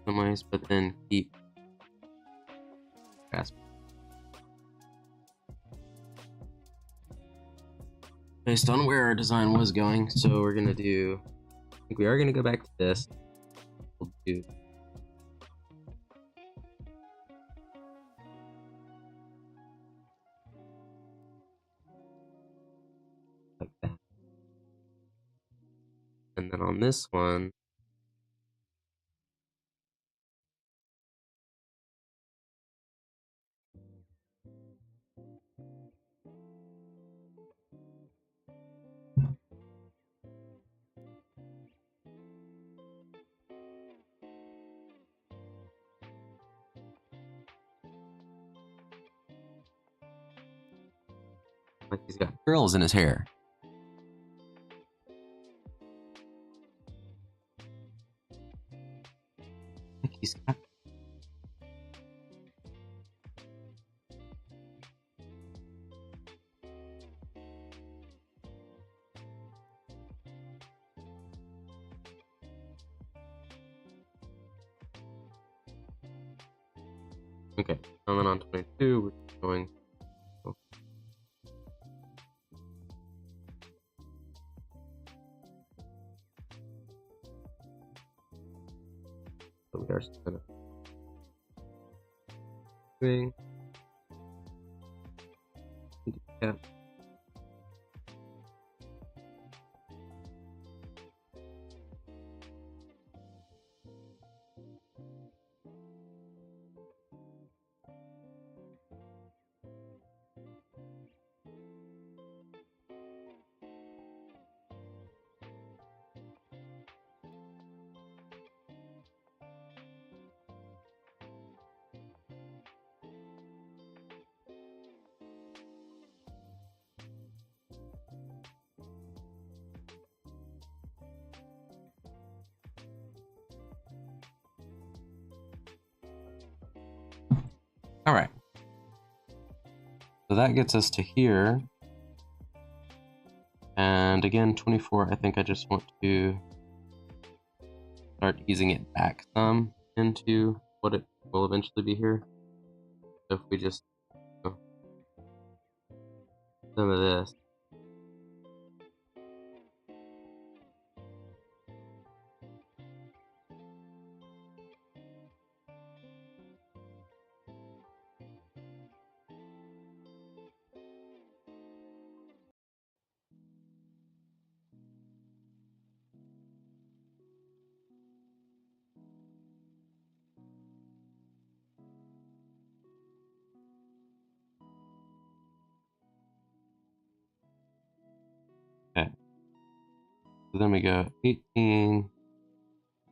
Some ways, but then keep grasp. Based on where our design was going, so we're gonna do. I think we are gonna go back to this. We'll do. Like that. And then on this one, like he's got curls in his hair. Like he's got. Okay, and then on 22, we're going. Oh. So we are just kind of doing. Yeah. All right. So that gets us to here. And again, 24, I think I just want to start easing it back some into what it will eventually be here. So if we just some of this. So then we go 18,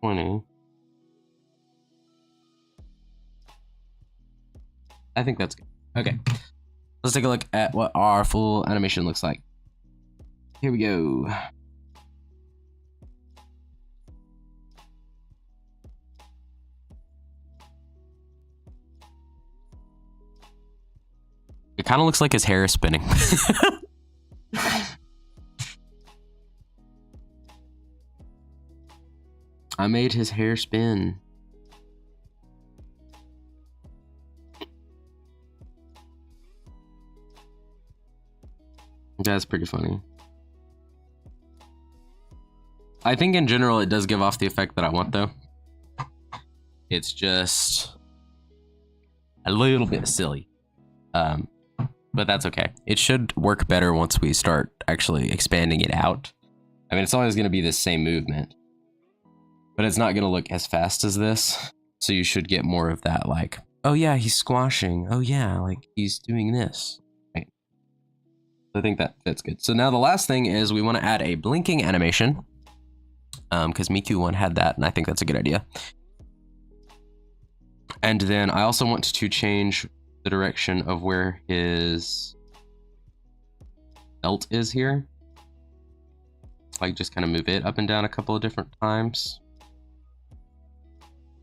20. I think that's good. Okay. Let's take a look at what our full animation looks like. Here we go. It kind of looks like his hair is spinning. I made his hair spin. That's pretty funny. I think in general it does give off the effect that I want though. It's just a little bit silly. But that's okay. It should work better once we start actually expanding it out. I mean, it's always going to be the same movement, but it's not going to look as fast as this. So you should get more of that, like, oh yeah, he's squashing. Oh yeah, like he's doing this. Right. I think that fits good. So now the last thing is we want to add a blinking animation. Because Miku1 had that, and I think that's a good idea. And then I also want to change the direction of where his belt is here. Like just kind of move it up and down a couple of different times.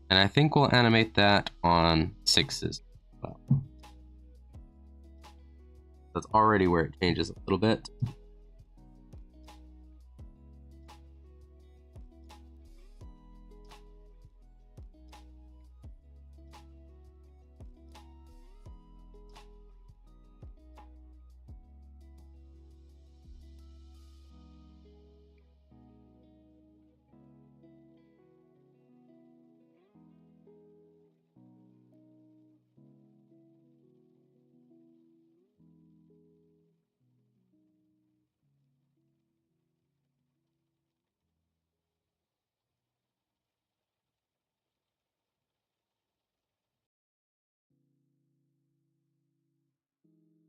And I think we'll animate that on 6s as well. That's already where it changes a little bit.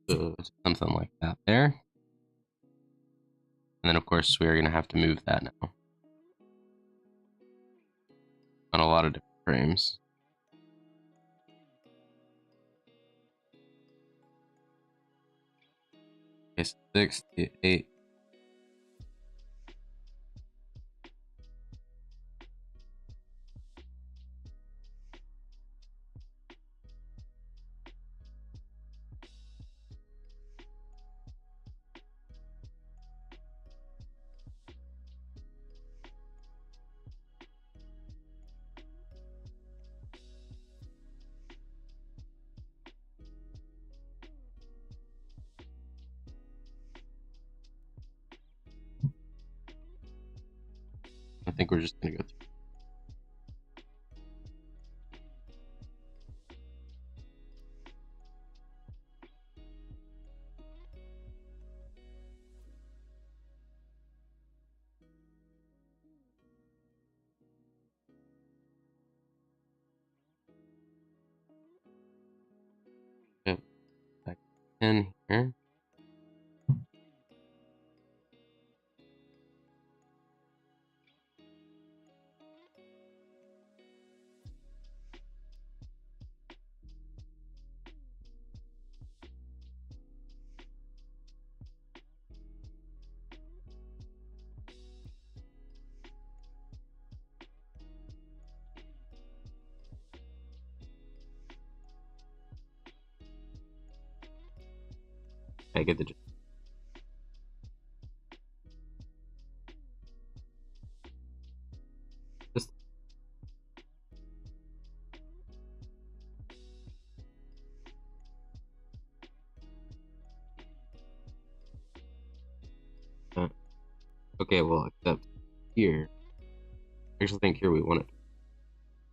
So something like that there. And then of course we're gonna have to move that now on a lot of different frames. Okay, so 6 to 8. I think we're just gonna go through. Yep, back 10 here. I get the gist. Just okay, well, except here. I actually think here we want it.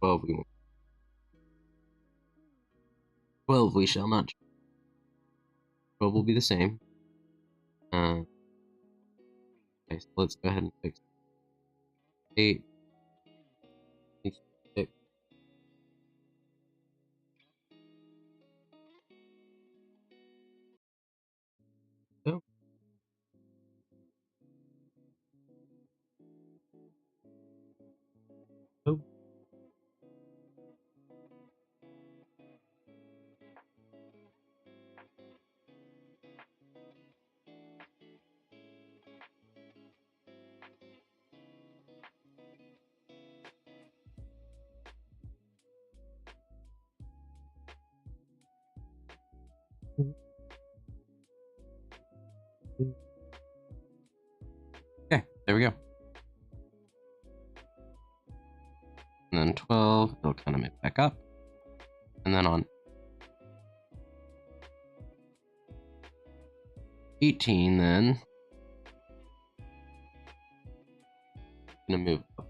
12 we want. 12 we shall not. 12 will be the same. Okay, so let's go ahead and fix 8. 6. So Okay, there we go. And then 12, it'll kind of make back up. And then on 18, then I'm gonna move up.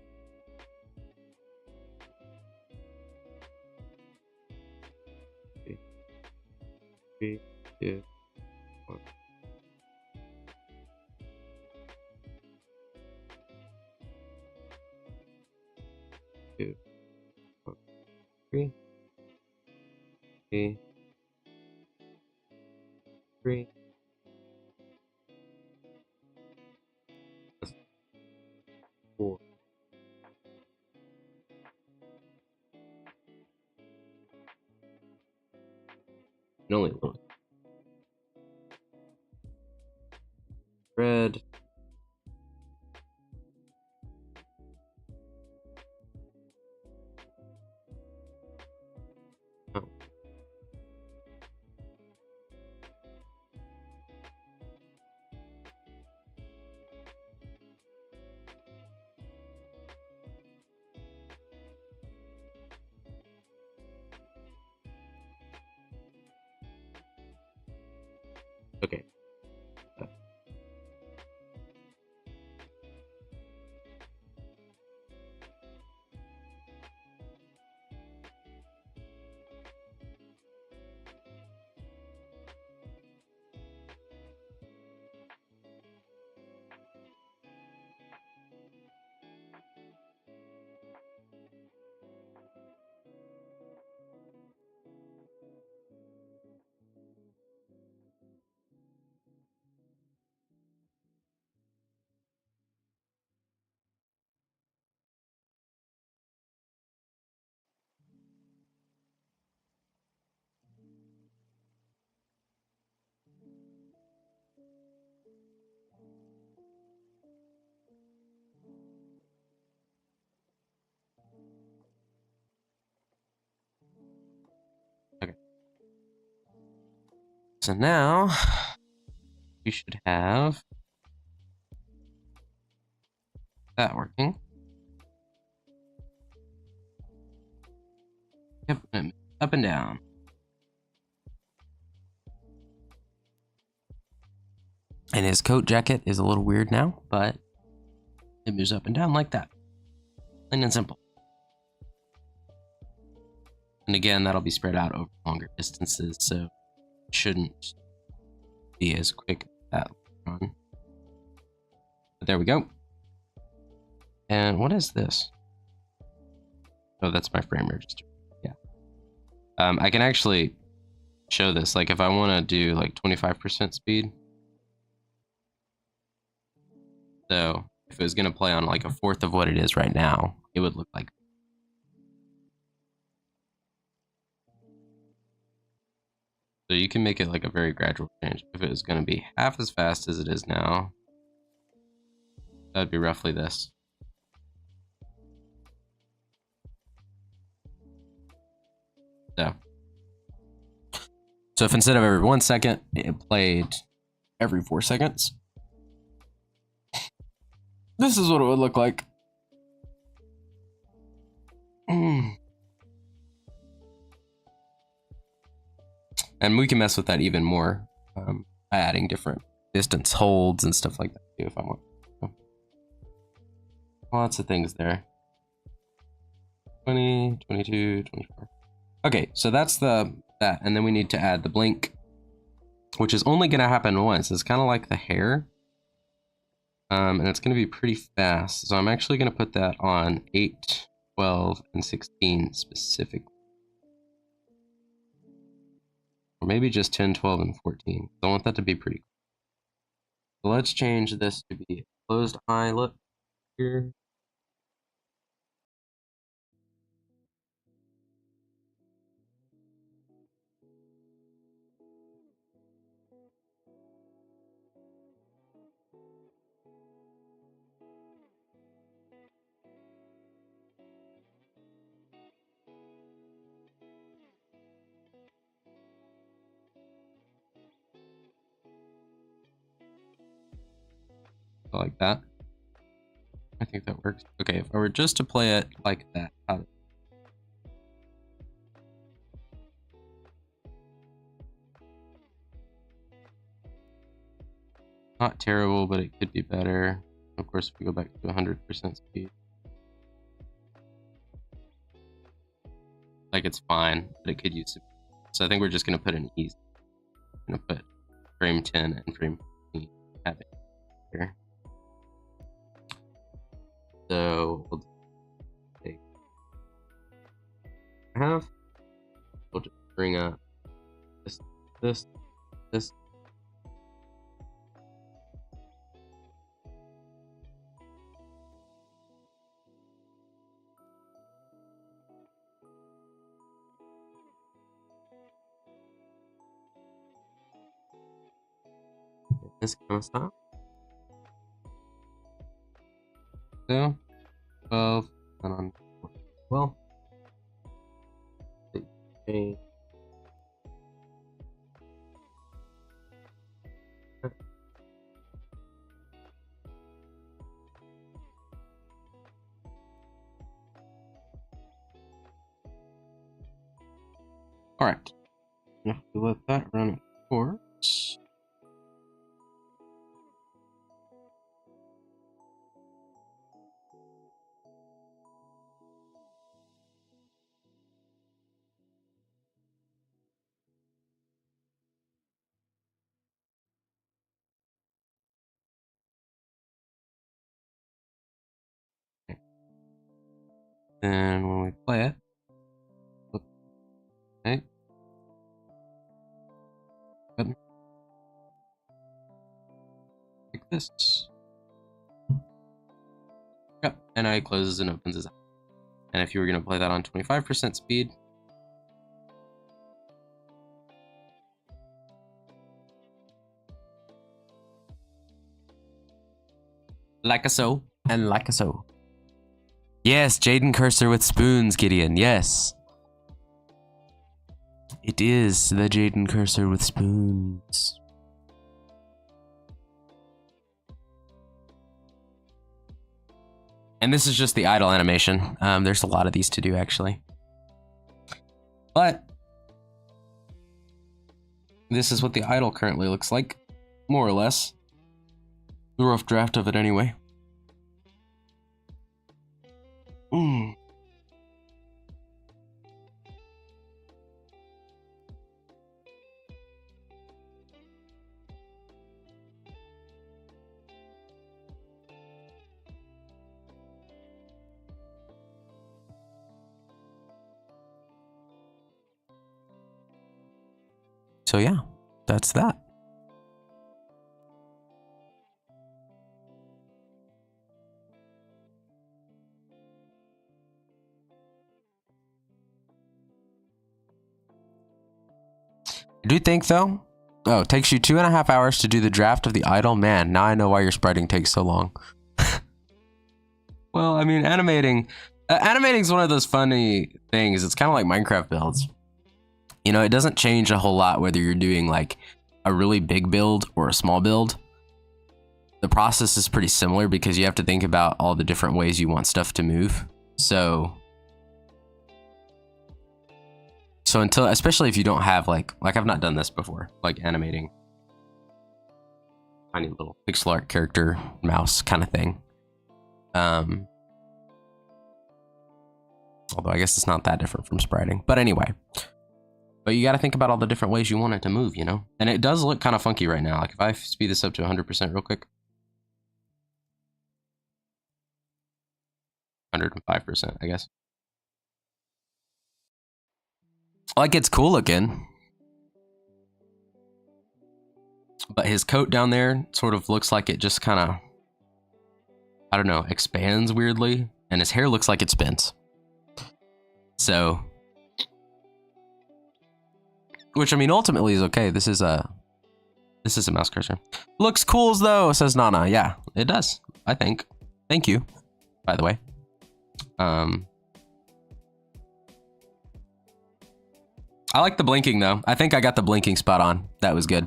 Three, two, one. Two, one, three, three, three. Four. And only a little. Red. Oh. Okay. Okay. So now we should have that working. Yep, and up and down. And his coat jacket is a little weird now, but it moves up and down like that. Plain and simple. And again, that'll be spread out over longer distances, so it shouldn't be as quick as that run. But there we go. And what is this? Oh, that's my frame register. Yeah. I can actually show this. Like if I want to do like 25% speed. So if it was going to play on like a fourth of what it is right now, it would look like. So you can make it like a very gradual change. If it was going to be half as fast as it is now, that would be roughly this. So if instead of every 1 second, it played every 4 seconds, this is what it would look like. And we can mess with that even more by adding different distance holds and stuff like that too if I want. Lots of things there. 20, 22, 24. Okay, so that's that. And then we need to add the blink, which is only going to happen once. It's kind of like the hair. And it's going to be pretty fast. So I'm actually going to put that on 8, 12, and 16 specifically. Or maybe just 10, 12, and 14. I want that to be pretty cool. So let's change this to be a closed eye look here. like that. I think that works. Okay, if I were just to play it like that, not terrible, but it could be better. Of course, if we go back to 100% speed, like it's fine, but it could use it. So I think we're just gonna put an easy. I'm gonna put frame 10 and frame 15. Have it here. So we'll take half. We'll just bring up this. This kind of stuff. So 12 and on 12. Okay. All right. If we let that run its course. Then when we play it, okay, button, like this. Yep, and now it closes and opens his eye. And if you were going to play that on 25% speed, like a so, and like a so. Yes, Jaden Cursor with spoons, Gideon, yes. It is the Jaden Cursor with spoons. And this is just the idle animation. There's a lot of these to do, actually. But this is what the idle currently looks like, more or less. The rough draft of it, anyway. So yeah, that's that. I do think though, oh, it takes you 2.5 hours to do the draft of the idle. Man, now I know why your spriting takes so long. Well, I mean, animating is one of those funny things. It's kind of like Minecraft builds. You know, it doesn't change a whole lot whether you're doing like a really big build or a small build. The process is pretty similar because you have to think about all the different ways you want stuff to move. So until, especially if you don't have like I've not done this before, like animating tiny little pixel art character mouse kind of thing. Although I guess it's not that different from spriting, but anyway. But you got to think about all the different ways you want it to move, you know? And it does look kind of funky right now. Like if I speed this up to 100% real quick. 105%, I guess. Like it's cool looking. But his coat down there sort of looks like it just kind of, I don't know, expands weirdly. And his hair looks like it spins. So, which I mean, ultimately is okay. This is a mouse cursor. Looks cool though, says Nana. Yeah, it does, I think. Thank you, by the way. I like the blinking though. I think I got the blinking spot on. That was good.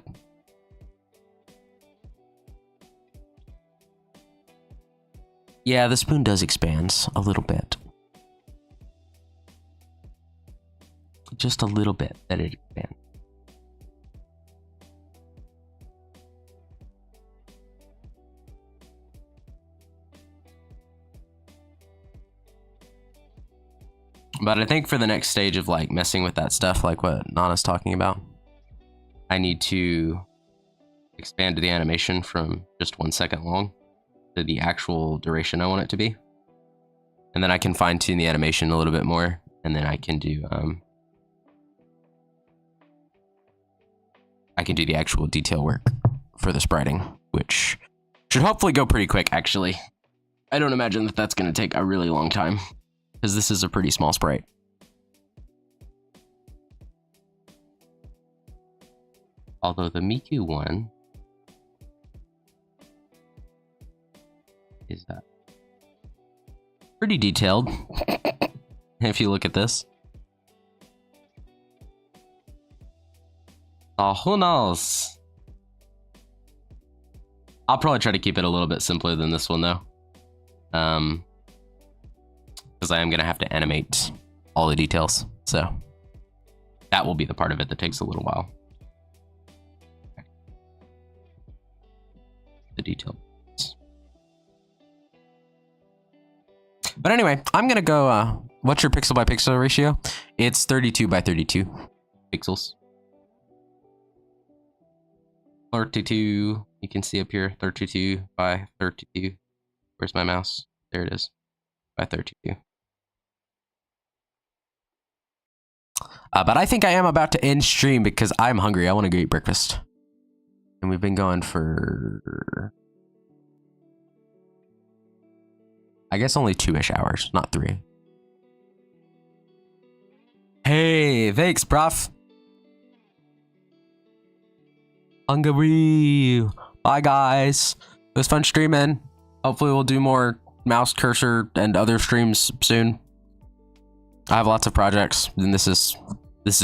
Yeah, the spoon does expand a little bit. Just a little bit that it expands. But I think for the next stage of like messing with that stuff, like what Nana's talking about, I need to expand the animation from just 1 second long to the actual duration I want it to be. And then I can fine tune the animation a little bit more. And then I can do the actual detail work for the spriting, which should hopefully go pretty quick, actually. I don't imagine that that's going to take a really long time, because this is a pretty small sprite. Although the Miku one is pretty detailed, if you look at this. Oh, who knows? I'll probably try to keep it a little bit simpler than this one, though. Because I am going to have to animate all the details. So that will be the part of it that takes a little while. The detail. But anyway, I'm going to go, what's your pixel by pixel ratio? It's 32 by 32 pixels. 32, you can see up here, 32 by 32. Where's my mouse? There it is, by 32. But I think I am about to end stream because I'm hungry. I want to go eat breakfast. And we've been going for, I guess, only 2-ish hours, not 3. Hey, thanks, prof. Hungry. Bye, guys. It was fun streaming. Hopefully we'll do more mouse cursor and other streams soon. I have lots of projects, and this is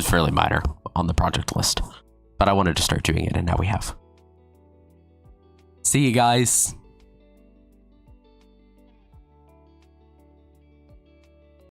fairly minor on the project list. But I wanted to start doing it, and now we have. See you guys.